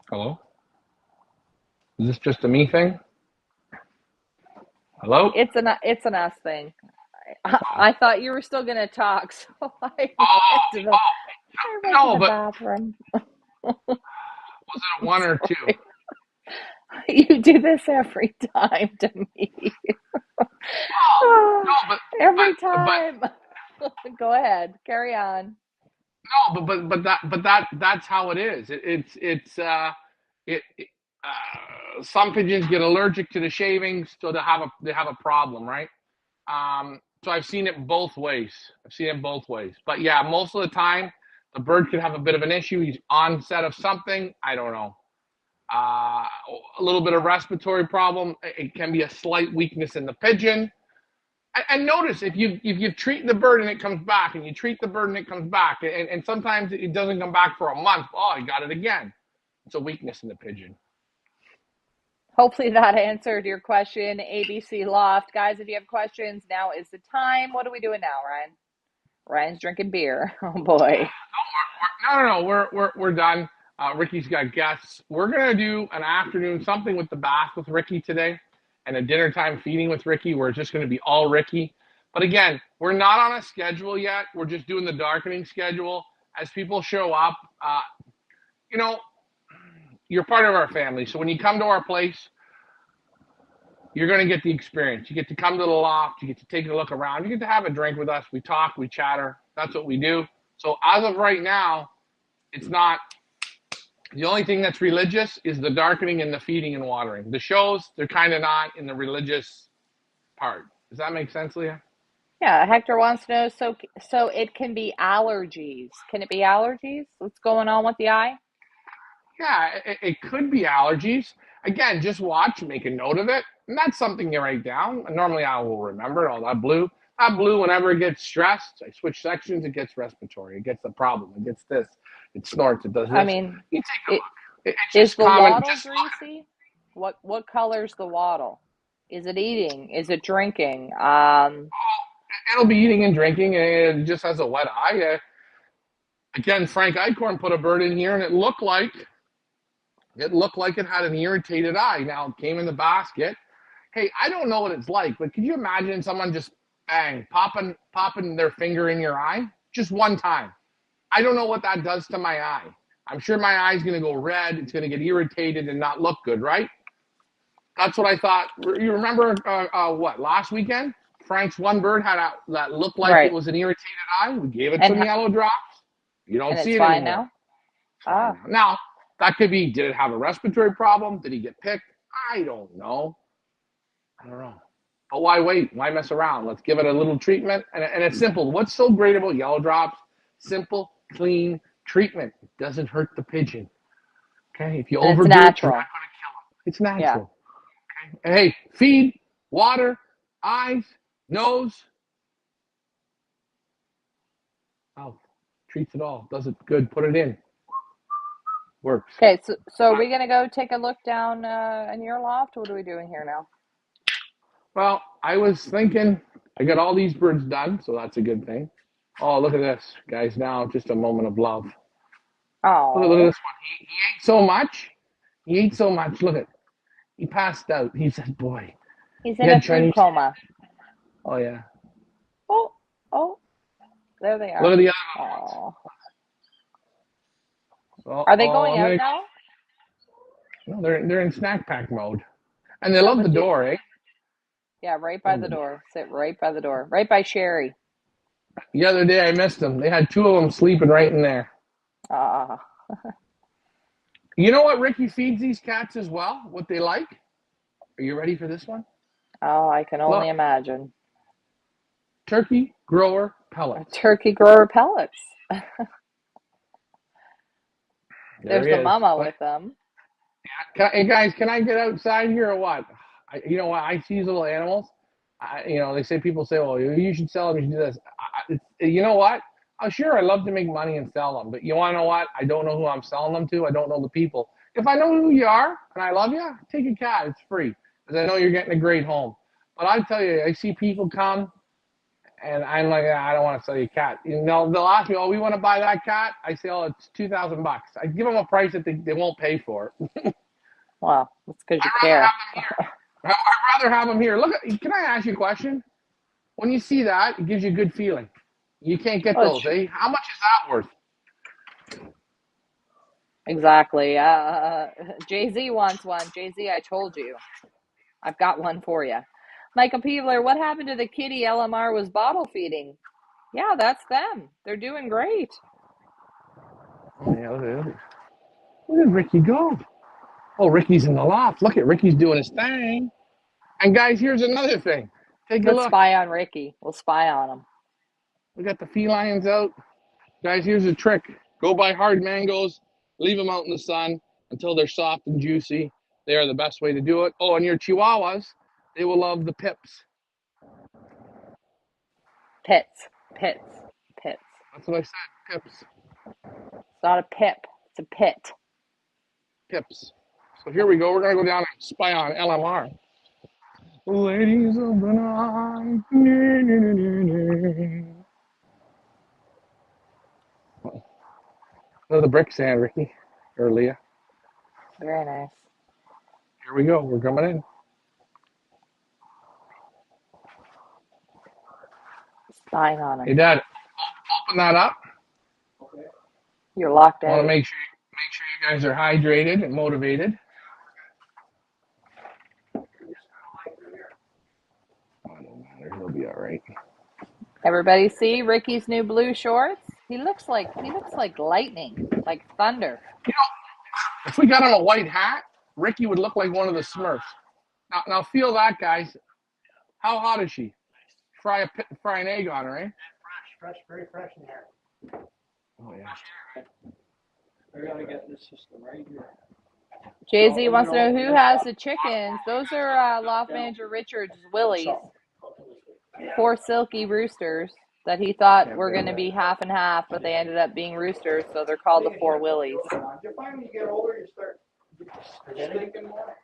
A: Hello? Is this just a me thing? Hello?
B: It's an us thing. I thought you were still going to talk, so I went to the bathroom.
A: Was it a 1 or 2?
B: You do this every time to me.
A: No, but
B: every time. Go ahead, carry on.
A: No, that's how it is. Some pigeons get allergic to the shavings, so they have a problem, right? So I've seen it both ways. But yeah, most of the time, the bird could have a bit of an issue. He's onset of something. I don't know. A little bit of respiratory problem. It can be a slight weakness in the pigeon. And notice if you treat the bird and it comes back, and you treat the bird and it comes back, and sometimes it doesn't come back for a month. Oh, I got it again. It's a weakness in the pigeon.
B: Hopefully that answered your question, ABC Loft. Guys, if you have questions, now is the time. What are we doing now, Ryan? Ryan's drinking beer. Oh boy.
A: No. We're done. Ricky's got guests. We're gonna do an afternoon something with the bath with Ricky today, and a dinner time feeding with Ricky. Where it's just gonna be all Ricky. But again, we're not on a schedule yet. We're just doing the darkening schedule as people show up. You know, you're part of our family, so when you come to our place, you're going to get the experience. You get to come to the loft. You get to take a look around. You get to have a drink with us. We talk, we chatter. That's what we do. So as of right now, it's not. The only thing that's religious is the darkening and the feeding and watering. The shows, they're kind of not in the religious part. Does that make sense, Leah?
B: Yeah, Hector wants to know, so it can be allergies. Can it be allergies? What's going on with the eye?
A: Yeah, it could be allergies. Again, just watch, make a note of it, and that's something you write down. And normally I will remember all that blue. That blue, whenever it gets stressed, I switch sections, it gets respiratory, it gets the problem, it gets this, it snorts, it does
B: I
A: this.
B: mean,
A: You take a
B: it
A: look. It's
B: is
A: just
B: the
A: common.
B: wattle
A: Just look.
B: greasy? What color's the wattle? Is it eating? Is it drinking?
A: It'll be eating and drinking, and it just has a wet eye. Again, Frank Eichhorn put a bird in here, and it looked like it had an irritated eye. Now it came in the basket. Hey, I don't know what it's like, but could you imagine someone just bang popping their finger in your eye just one time? I don't know what that does to my eye. I'm sure my eye's going to go red. It's going to get irritated and not look good, right? That's what I thought. You remember what last weekend? Frank's one bird that looked like it
B: Right.
A: was an irritated eye. We gave it
B: And
A: some yellow drops. You don't
B: and
A: see
B: it's
A: it
B: fine
A: anymore.
B: now?
A: It's fine
B: Ah,
A: now. Now that could be. Did it have a respiratory problem? Did he get picked? I don't know. I don't know. But why wait? Why mess around? Let's give it a little treatment. And it's simple. What's so great about yellow drops? Simple, clean treatment. It doesn't hurt the pigeon. Okay? If you
B: and it's
A: overdo it, you're not
B: natural.
A: going to kill them. It's
B: Yeah.
A: natural. Okay? And hey, feed, water, eyes, nose, mouth. Treats it all. Does it good. Put it in. Works.
B: Okay, so are we gonna go take a look down in your loft? What are we doing here now?
A: Well, I was thinking I got all these birds done, so that's a good thing. Oh, look at this, guys. Now, just a moment of love. Look at
B: Oh,
A: this one. He ate so much. He ate so much. Look at. He passed out. He said, "Boy,
B: he's
A: he
B: in a
A: had
B: food
A: Chinese."
B: coma.
A: Oh yeah.
B: Oh, oh, there they
A: Look
B: are.
A: at the other ones.
B: Oh, are they
A: Oh,
B: going
A: I'm
B: out
A: gonna.
B: now?
A: No, they're in snack pack mode, and they
B: Yeah,
A: love the
B: but
A: door, eh?
B: yeah, right by
A: Love
B: the
A: the door.
B: door. Sit right by the door, right by Sherry.
A: The other day I missed them. They had two of them sleeping right in there.
B: Ah,
A: You know what Ricky feeds these cats as well? What they like? Are you ready for this one?
B: oh, I can only
A: Look,
B: imagine.
A: turkey grower pellets.
B: Turkey grower pellets.
A: There
B: There's
A: he
B: the
A: is.
B: mama with them.
A: Hey guys, can I get outside here or what? You know what? I see these little animals. They say people say, "Well, you should sell them. You should do this." You know what? Oh, sure, I love to make money and sell them, but you want to know what? I don't know who I'm selling them to. I don't know the people. If I know who you are and I love you, take a cat. It's free because I know you're getting a great home. But I tell you, I see people come and I'm like, I don't want to sell you a cat. They'll ask me, "Oh, we want to buy that cat." I say, "Oh, it's $2,000." I give them a price that they won't pay for.
B: Well, that's because you
A: I'd rather
B: care.
A: have them here. I'd rather have them here. Look, can I ask you a question? When you see that, it gives you a good feeling. You can't get
B: Well,
A: those, eh? How much is that worth?
B: exactly. Jay Z wants one. Jay Z, I told you. I've got one for you. Michael Peebler, what happened to the kitty LMR was bottle feeding? Yeah, that's them. They're doing great.
A: Oh, yeah, look at Ricky go. Oh, Ricky's in the loft. Look at Ricky's doing his thing. And guys, here's another thing. Take a
B: Let's
A: look.
B: spy on Ricky. We'll spy on him.
A: We got the felines out. Guys, here's a trick. Go buy hard mangoes, leave them out in the sun until they're soft and juicy. They are the best way to do it. Oh, and your chihuahuas, they will love the pips.
B: Pits, pits, pits.
A: That's what I said. Pips.
B: It's not a pip. It's a pit.
A: Pips. So here we go. We're going to go down and spy on LMR. Ladies of the night. Another brick sand, Ricky. Or Leah.
B: Very nice.
A: Here we go. We're coming in.
B: Spying on him.
A: Hey, Dad, open that up.
B: You're locked
A: I want to
B: out.
A: make sure you guys are hydrated and motivated. Oh, it don't matter. He'll be all right.
B: Everybody see Ricky's new blue shorts? He looks like lightning, like thunder.
A: You know, if we got him a white hat, Ricky would look like one of the Smurfs. Now feel that, guys. How hot is she? Fry an egg on her, eh?
C: Fresh, very fresh in there.
A: Oh yeah.
C: I gotta get this system right here.
B: Jay-Z wants to know who has the chickens. Those are Loft Manager Richard's Willies. 4 silky roosters that he thought were going to be half and half, but they ended up being roosters, so they're called the 4 Willies.
C: You find when you get older, you start thinking more.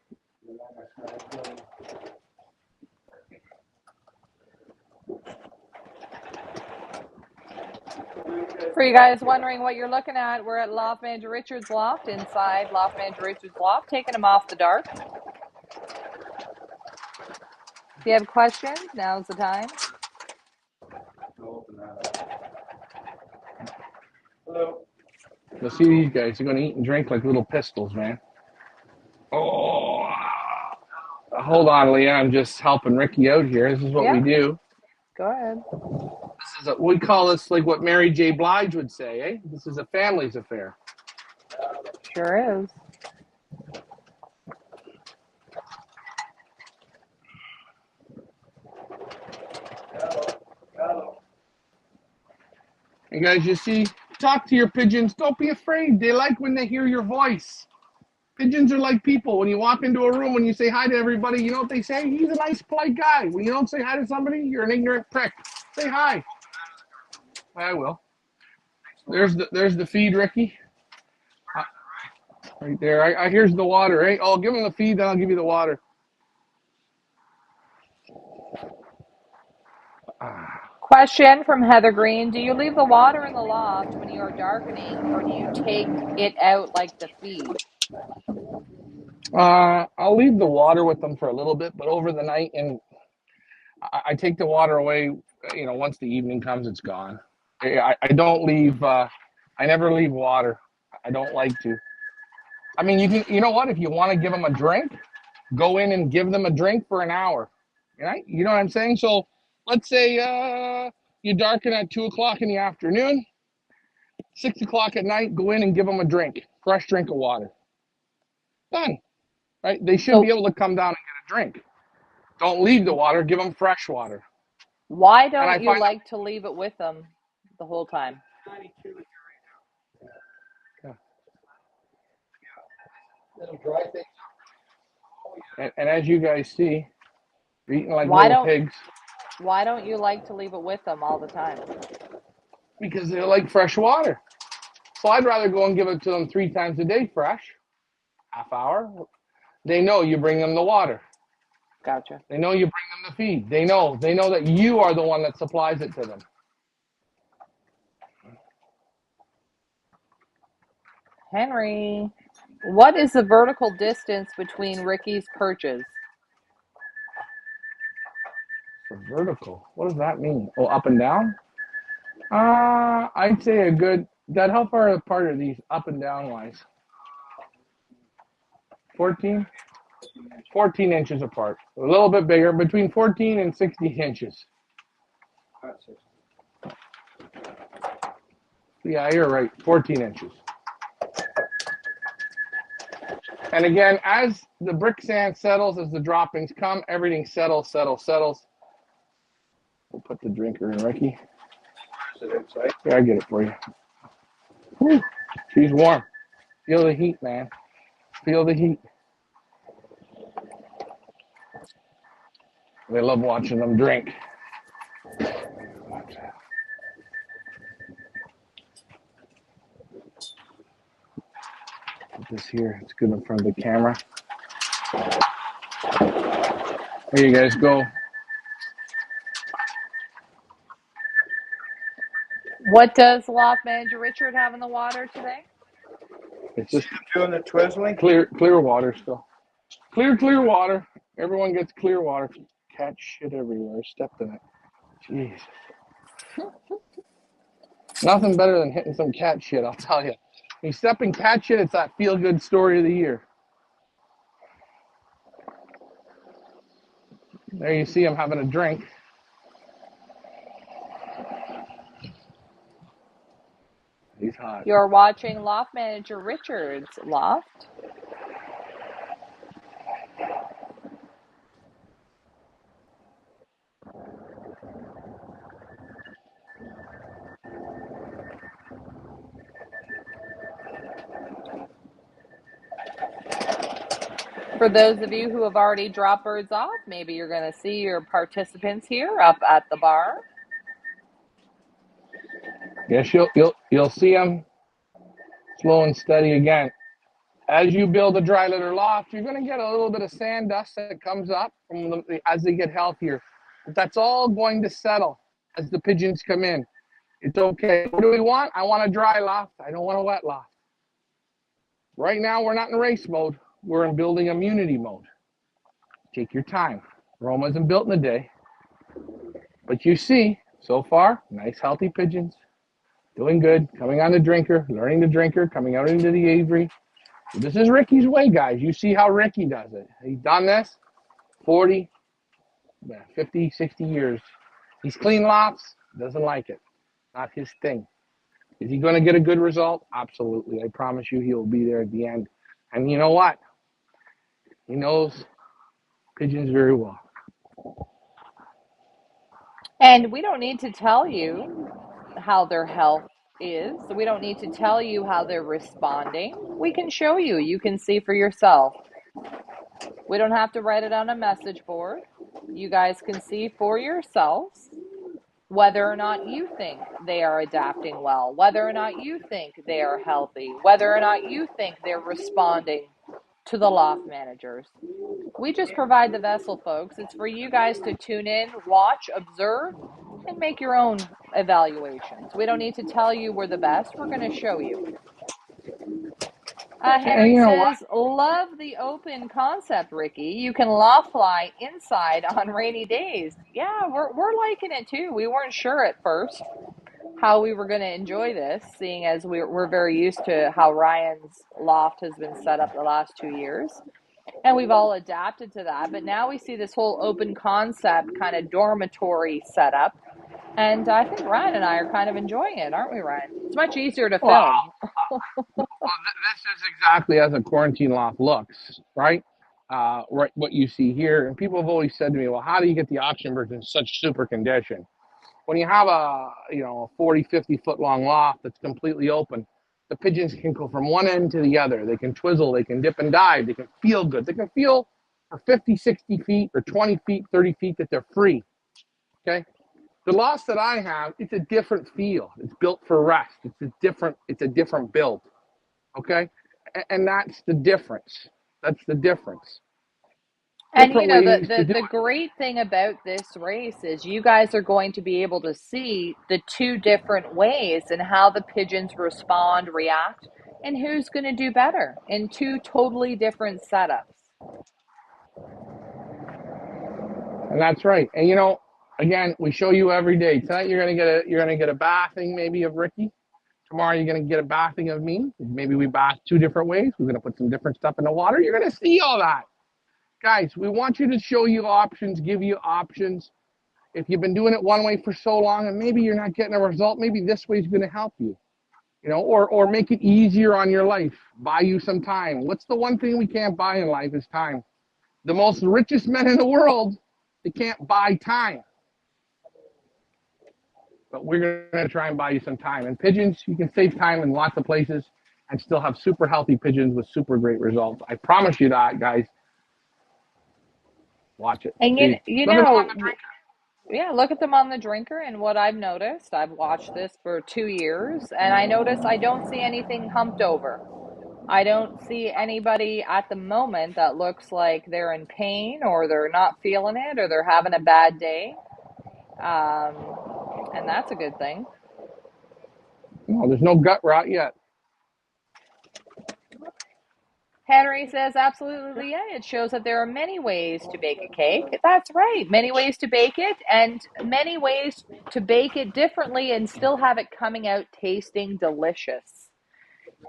B: For you guys wondering what you're looking at, we're at Loft Manager Richard's loft, inside Loft Manager Richard's loft, taking him off the dark. If you have questions, now's the time.
C: Hello.
A: You'll see these guys. They're going to eat and drink like little pistols, man. Oh. Hold on, Leah. I'm just helping Ricky out here. This is what we do.
B: Go ahead.
A: We call this like what Mary J. Blige would say, eh? This is a family's affair.
B: Sure is.
A: And guys, you see, talk to your pigeons. Don't be afraid. They like when they hear your voice. Pigeons are like people. When you walk into a room, when you say hi to everybody, you know what they say? He's a nice, polite guy. When you don't say hi to somebody, you're an ignorant prick. Say hi. I will. There's the feed, Ricky. Right there. Here's the water, right? I'll give him the feed, then I'll give you the water.
B: Question from Heather Green. Do you leave the water in the loft when you are darkening, or do you take it out like the feed?
A: I'll leave the water with them for a little bit, but over the night, and I take the water away, you know, once the evening comes, it's gone. I don't leave, I never leave water. I don't like to. I mean, you know what? If you want to give them a drink, go in and give them a drink for an hour. Right? You know what I'm saying? So let's say you darken at 2 o'clock in the afternoon, 6 o'clock at night, go in and give them a drink, fresh drink of water. Done. Right? They should be able to come down and get a drink. Don't leave the water, give them fresh water.
B: Why don't you like to leave it with them the whole time?
A: And as you guys see, they're eating like little pigs.
B: Why don't you like to leave it with them all the time?
A: Because they like fresh water. So I'd rather go and give it to them 3 times a day fresh, half hour. They know you bring them the water.
B: Gotcha.
A: They know you bring them the feed. They know that you are the one that supplies it to them.
B: Henry, what is the vertical distance between Ricky's perches?
A: The vertical. What does that mean? Oh, up and down? I'd say a good. Dad, how far apart are these up and down wise? 14? 14 inches apart. A little bit bigger, between 14 and 16 inches. Yeah, you're right. 14 inches. And again, as the brick sand settles, as the droppings come, everything settles. We'll put the drinker in, Ricky. Yeah, I get it for you. Whew. She's warm. Feel the heat, man. Feel the heat. They love watching them drink. this here. It's good in front of the camera. Here you guys go.
B: What does Loft Manager Richard have in the water today?
A: It's just
C: Doing the twizzling?
A: clear water still. Clear water. Everyone gets clear water. Cat shit everywhere. Stepped in it. Jeez. Nothing better than hitting some cat shit, I'll tell you. When you step in cat shit, it's that feel-good story of the year. There you see him having a drink. He's hot.
B: You're watching Loft Manager Richard's Loft. For those of you who have already dropped birds off, maybe you're going to see your participants here up at the bar.
A: Yes, you'll see them slow and steady again. As you build a dry litter loft, you're going to get a little bit of sand dust that comes up from as they get healthier. But that's all going to settle as the pigeons come in. It's okay. What do we want? I want a dry loft. I don't want a wet loft. Right now, we're not in race mode. We're in building immunity mode. Take your time. Rome isn't built in a day. But you see, so far, nice healthy pigeons. Doing good, coming on the drinker, learning the drinker, coming out into the aviary. This is Ricky's way, guys. You see how Ricky does it. He's done this 40, 50, 60 years. He's cleaned lofts, doesn't like it. Not his thing. Is he going to get a good result? Absolutely. I promise you he will be there at the end. And you know what? He knows pigeons very well.
B: And we don't need to tell you how their health is. We don't need to tell you how they're responding. We can show you. You can see for yourself. We don't have to write it on a message board. You guys can see for yourselves whether or not you think they are adapting well, whether or not you think they are healthy, whether or not you think they're responding to the loft managers. We just provide the vessel, folks. It's for you guys to tune in, watch, observe, and make your own evaluations. We don't need to tell you we're the best. We're going to show you. Henry says, love the open concept, Ricky. You can loft fly inside on rainy days. Yeah, we're liking it too. We weren't sure at first how we were going to enjoy this, seeing as we're very used to how Ryan's loft has been set up the last 2 years. And we've all adapted to that. But now we see this whole open concept kind of dormitory setup. And I think Ryan and I are kind of enjoying it, aren't we, Ryan? It's much easier to film.
A: Well, this is exactly as a quarantine loft looks, right? Right, what you see here. And people have always said to me, well, how do you get the auction birds in such super condition? When you have a 40, 50 foot long loft that's completely open, the pigeons can go from one end to the other. They can twizzle, they can dip and dive, they can feel good. They can feel for 50, 60 feet or 20 feet, 30 feet that they're free, okay? The loft that I have, it's a different feel. It's built for rest. It's a different build, okay? And that's the difference. That's the difference.
B: And the great thing about this race is you guys are going to be able to see the two different ways and how the pigeons respond, react, and who's going to do better in two totally different setups.
A: And that's right. And again, we show you every day. Tonight you're gonna get a bathing maybe of Ricky. Tomorrow you're gonna get a bathing of me. Maybe we bath two different ways. We're gonna put some different stuff in the water. You're gonna see all that. Guys, we want you to show you options, give you options. If you've been doing it one way for so long and maybe you're not getting a result, maybe this way is going to help you. Or make it easier on your life. Buy you some time. What's the one thing we can't buy in life is time. The most richest men in the world, they can't buy time. But we're going to try and buy you some time. And pigeons, you can save time in lots of places and still have super healthy pigeons with super great results. I promise you that, guys. Watch it.
B: And look at them on the drinker. And what I've noticed, I've watched this for 2 years, and I notice I don't see anything humped over. I don't see anybody at the moment that looks like they're in pain or they're not feeling it or they're having a bad day. And that's a good thing.
A: No, there's no gut rot yet.
B: Henry says, absolutely, yeah. It shows that there are many ways to bake a cake. That's right. Many ways to bake it and many ways to bake it differently and still have it coming out tasting delicious.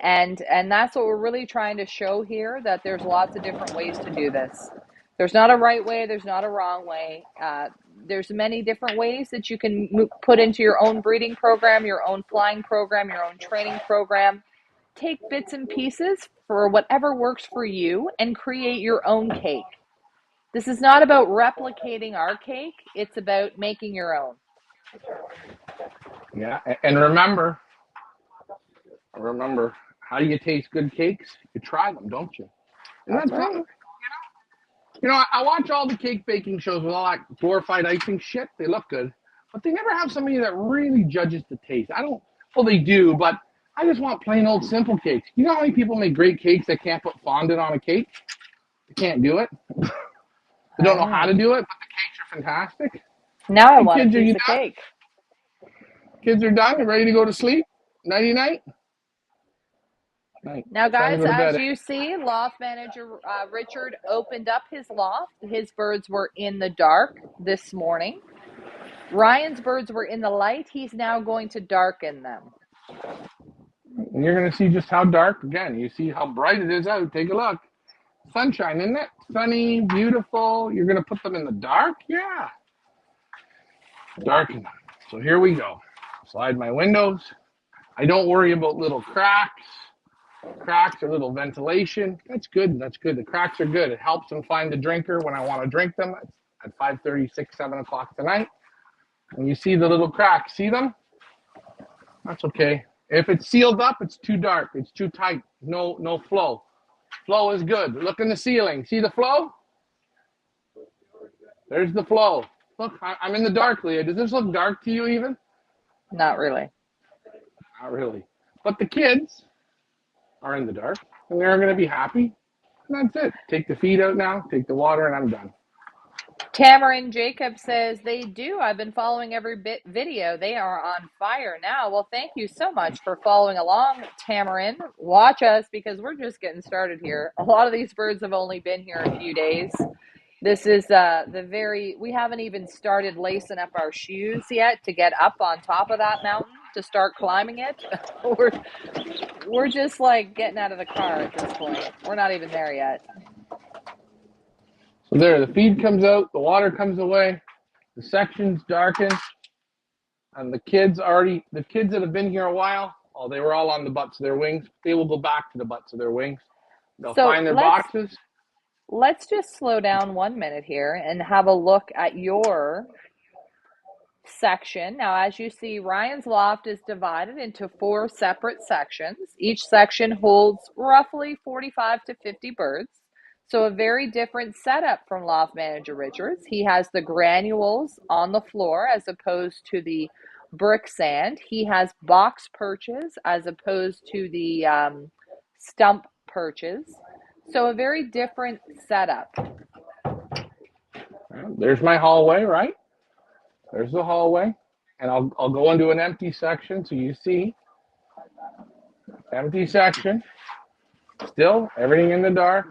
B: And that's what we're really trying to show here, that there's lots of different ways to do this. There's not a right way. There's not a wrong way. There's many different ways that you can put into your own breeding program, your own flying program, your own training program. Take bits and pieces for whatever works for you and create your own cake. This is not about replicating our cake. It's about making your own.
A: Yeah, and remember, how do you taste good cakes? You try them, don't you? And
B: That's right.
A: fun. You know, I watch all the cake baking shows with all that glorified icing shit. They look good, but they never have somebody that really judges the taste. I don't. Well, they do, but I just want plain old simple cakes. You know how many people make great cakes that can't put fondant on a cake? They can't do it. They don't know how to do it, but the cakes are fantastic.
B: Now I
A: Hey,
B: want a
A: kids, are
B: piece
A: you
B: of
A: done?
B: cake.
A: Kids are done. You ready to go to sleep? Nighty night. Night.
B: Now,
A: Time
B: guys,
A: to go to
B: as
A: bed.
B: you see, loft manager Richard opened up his loft. His birds were in the dark this morning. Ryan's birds were in the light. He's now going to darken them.
A: And you're going to see just how dark. Again, you see how bright it is out. Take a look. Sunshine, isn't it? Sunny, beautiful. You're going to put them in the dark? Yeah. Darken them. So here we go. Slide my windows. I don't worry about little cracks. Cracks or little ventilation. That's good. That's good. The cracks are good. It helps them find the drinker when I want to drink them at 5:36, 7 o'clock tonight. And you see the little cracks. See them? That's okay. If it's sealed up, it's too dark. It's too tight. No flow. Flow is good. Look in the ceiling. See the flow? There's the flow. Look, I'm in the dark, Leah. Does this look dark to you even?
B: Not really.
A: Not really. But the kids are in the dark, and they're going to be happy. And that's it. Take the feed out now. Take the water, and I'm done.
B: Tamarin Jacob says they do. I've been following every video. They are on fire now. Well, thank you so much for following along, Tamarin. Watch us because we're just getting started here. A lot of these birds have only been here a few days. This is we haven't even started lacing up our shoes yet to get up on top of that mountain to start climbing it. we're just like getting out of the car at this point. We're not even there yet.
A: So there, the feed comes out, the water comes away, the section's darkened, and the kids that have been here a while, they were all on the butts of their wings. They will go back to the butts of their wings. They'll find their boxes.
B: Let's just slow down 1 minute here and have a look at your section. Now, as you see, Ryan's loft is divided into 4 separate sections. Each section holds roughly 45 to 50 birds. So a very different setup from Loft Manager Richards. He has the granules on the floor as opposed to the brick sand. He has box perches as opposed to the stump perches. So a very different setup.
A: There's my hallway, right? There's the hallway. And I'll go into an empty section so you see. Empty section. Still, everything in the dark.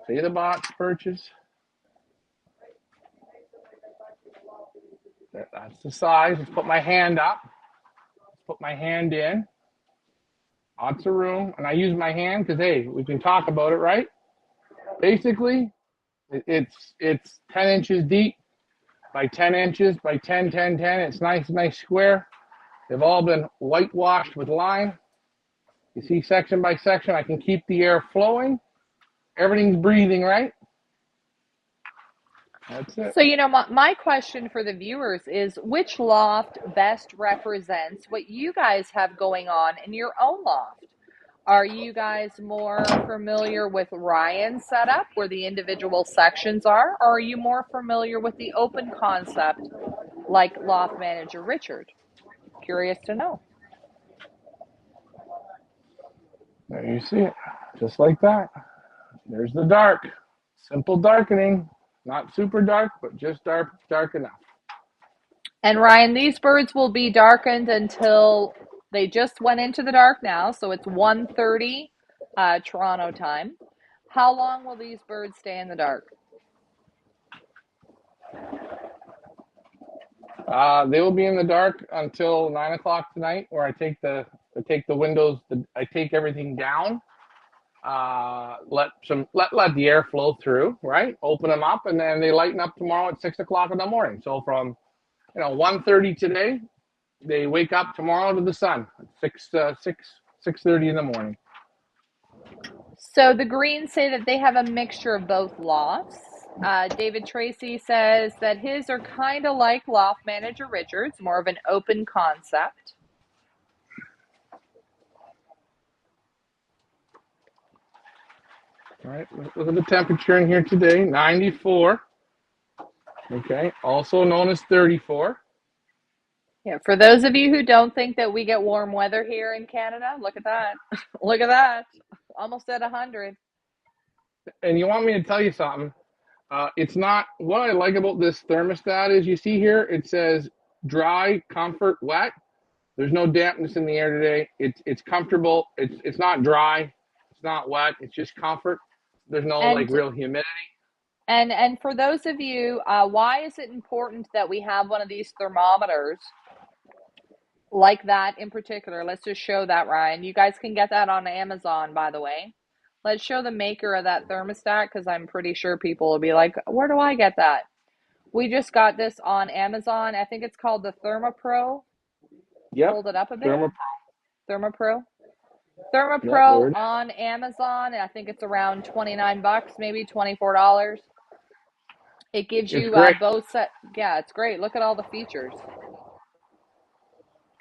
A: See the box perches. That's the size. Let's put my hand up. Let's put my hand in. Lots of room. And I use my hand because, hey, we can talk about it, right? Basically, it's 10 inches deep by 10 inches by 10, 10, 10. It's nice square. They've all been whitewashed with lime. You see section by section, I can keep the air flowing. Everything's breathing, right? That's it.
B: So, my question for the viewers is which loft best represents what you guys have going on in your own loft? Are you guys more familiar with Ryan's setup where the individual sections are, or are you more familiar with the open concept like Loft Manager Richard? Curious to know.
A: There you see it, just like that. There's the dark. Simple darkening. Not super dark, but just dark enough.
B: And Ryan, these birds will be darkened until they just went into the dark now, so it's 1:30 Toronto time. How long will these birds stay in the dark?
A: They will be in the dark until 9 o'clock tonight, where I take the windows, I take everything down, let the air flow through, right? Open them up, and then they lighten up tomorrow at 6 o'clock in the morning. So from 1:30 today, they wake up tomorrow to the sun at 6:30 in the morning.
B: So the Greens say that they have a mixture of both lofts. David Tracy says that his are kind of like Loft Manager Richard's, more of an open concept.
A: All right, look at the temperature in here today, 94. Okay, also known as 34.
B: Yeah, for those of you who don't think that we get warm weather here in Canada, look at that. Look at that. Almost at 100.
A: And you want me to tell you something? It's not, what I like about this thermostat is, you see here, it says dry, comfort, wet. There's no dampness in the air today. It's comfortable. It's not dry. It's not wet. It's just comfort. There's no
B: And
A: real humidity.
B: and for those of you, why is it important that we have one of these thermometers like that in particular? Let's just show that, Ryan. You guys can get that on Amazon, by the way. Let's show the maker of that thermostat, because I'm pretty sure people will be like, where do I get that? We just got this on Amazon. I think it's called the ThermoPro.
A: Yep.
B: Hold it up a bit. ThermoPro.
A: Yep,
B: ThermoPro on Amazon. I think it's around $29, maybe $24. It gives you both set. Yeah, it's great. Look at all the features.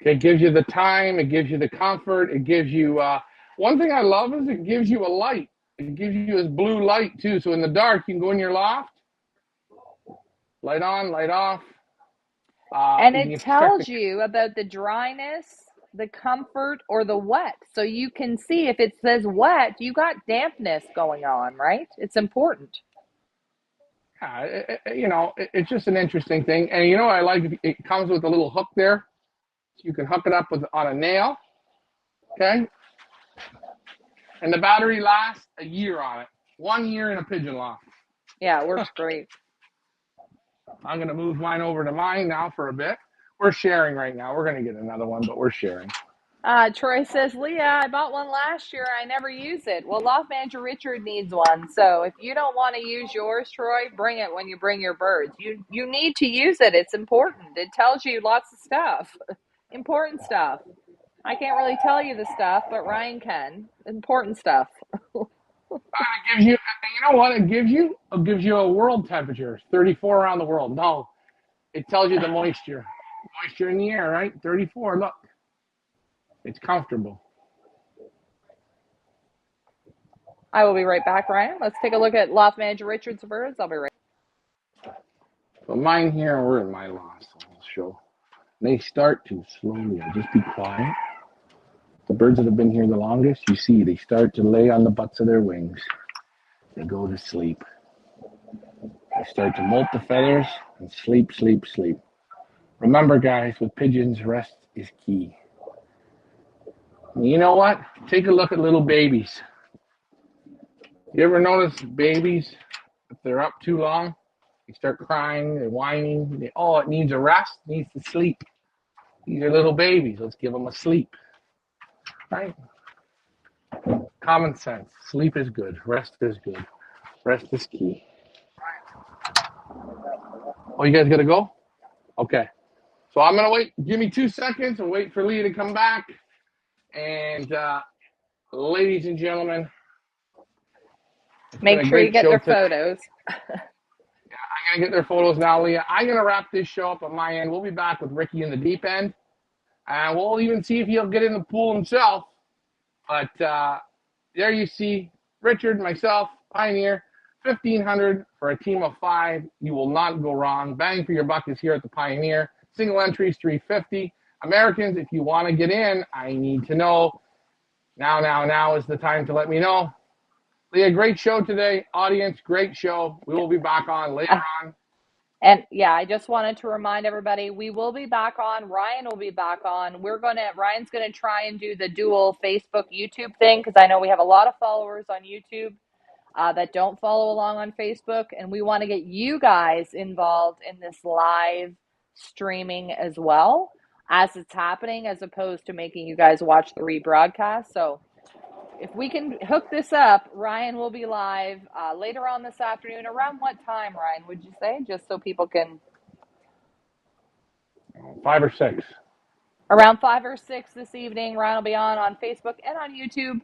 A: It gives you the time. It gives you the comfort. It gives you, one thing I love is it gives you a light. It gives you this blue light too. So in the dark, you can go in your loft, light on, light off.
B: And it tells you about the dryness, the comfort, or the wet. So you can see if it says wet, you got dampness going on, right? It's important.
A: It's just an interesting thing. And I like, it comes with a little hook there. So you can hook it up on a nail. Okay. And the battery lasts a year on it. 1 year in a pigeon loft.
B: Yeah, it works great.
A: I'm going to move mine over to mine now for a bit. We're sharing right now. We're going to get another one, but we're sharing.
B: Troy says, Leah, I bought one last year. I never use it. Well, Loft Manager Richard needs one. So if you don't want to use yours, Troy, bring it when you bring your birds. You need to use it. It's important. It tells you lots of stuff. Important stuff. I can't really tell you the stuff, but Ryan can. Important stuff.
A: It gives you, you know what it gives you? It gives you a world temperature, 34 around the world. No, it tells you the moisture. Moisture in the air, right? 34, look. It's comfortable.
B: I will be right back, Ryan. Let's take a look at Loft Manager Richard's birds. I'll be right back.
A: So mine here, we're in my loft, so I'll show. They start to slowly, I'll just be quiet. The birds that have been here the longest, you see, they start to lay on the butts of their wings. They go to sleep. They start to molt the feathers and sleep, sleep, sleep. Remember, guys, with pigeons, rest is key. And you know what? Take a look at little babies. You ever notice babies, if they're up too long, they start crying, they're whining. It needs a rest, needs to sleep. These are little babies. Let's give them a sleep. Right? Common sense. Sleep is good. Rest is good. Rest is key. Oh, you guys got to go? Okay. So I'm going to wait. Give me 2 seconds and wait for Leah to come back. And ladies and gentlemen,
B: make sure you get their photos.
A: Yeah, I'm going to get their photos now, Leah. I'm going to wrap this show up on my end. We'll be back with Ricky in the deep end. And we'll even see if he'll get in the pool himself. But there you see Richard, myself, Pioneer, 1,500 for a team of 5. You will not go wrong. Bang for your buck is here at the Pioneer. Single entries, $350. Americans, if you want to get in, I need to know, Now is the time to let me know. Leah, great show today. Audience, great show. We will be back on later on.
B: And yeah, I just wanted to remind everybody, we will be back on. Ryan will be back on. Ryan's gonna try and do the dual Facebook, YouTube thing, because I know we have a lot of followers on YouTube that don't follow along on Facebook, and we want to get you guys involved in this live streaming as well as it's happening, as opposed to making you guys watch the rebroadcast. So if we can hook this up, Ryan will be live later on this afternoon. Around what time, Ryan, would you say? Just so people can...
A: 5 or 6.
B: Around 5 or 6 this evening, Ryan will be on Facebook and on YouTube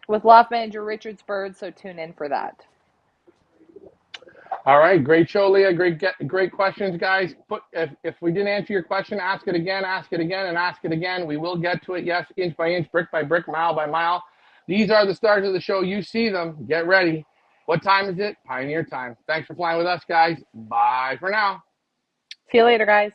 B: with Loft Manager Richard Spurd, so tune in for that.
A: All right, great show, Leah. Great questions, guys. If we didn't answer your question, ask it again, and ask it again. We will get to it, yes, inch by inch, brick by brick, mile by mile. These are the stars of the show. You see them. Get ready. What time is it? Pioneer time. Thanks for flying with us, guys. Bye for now.
B: See you later, guys.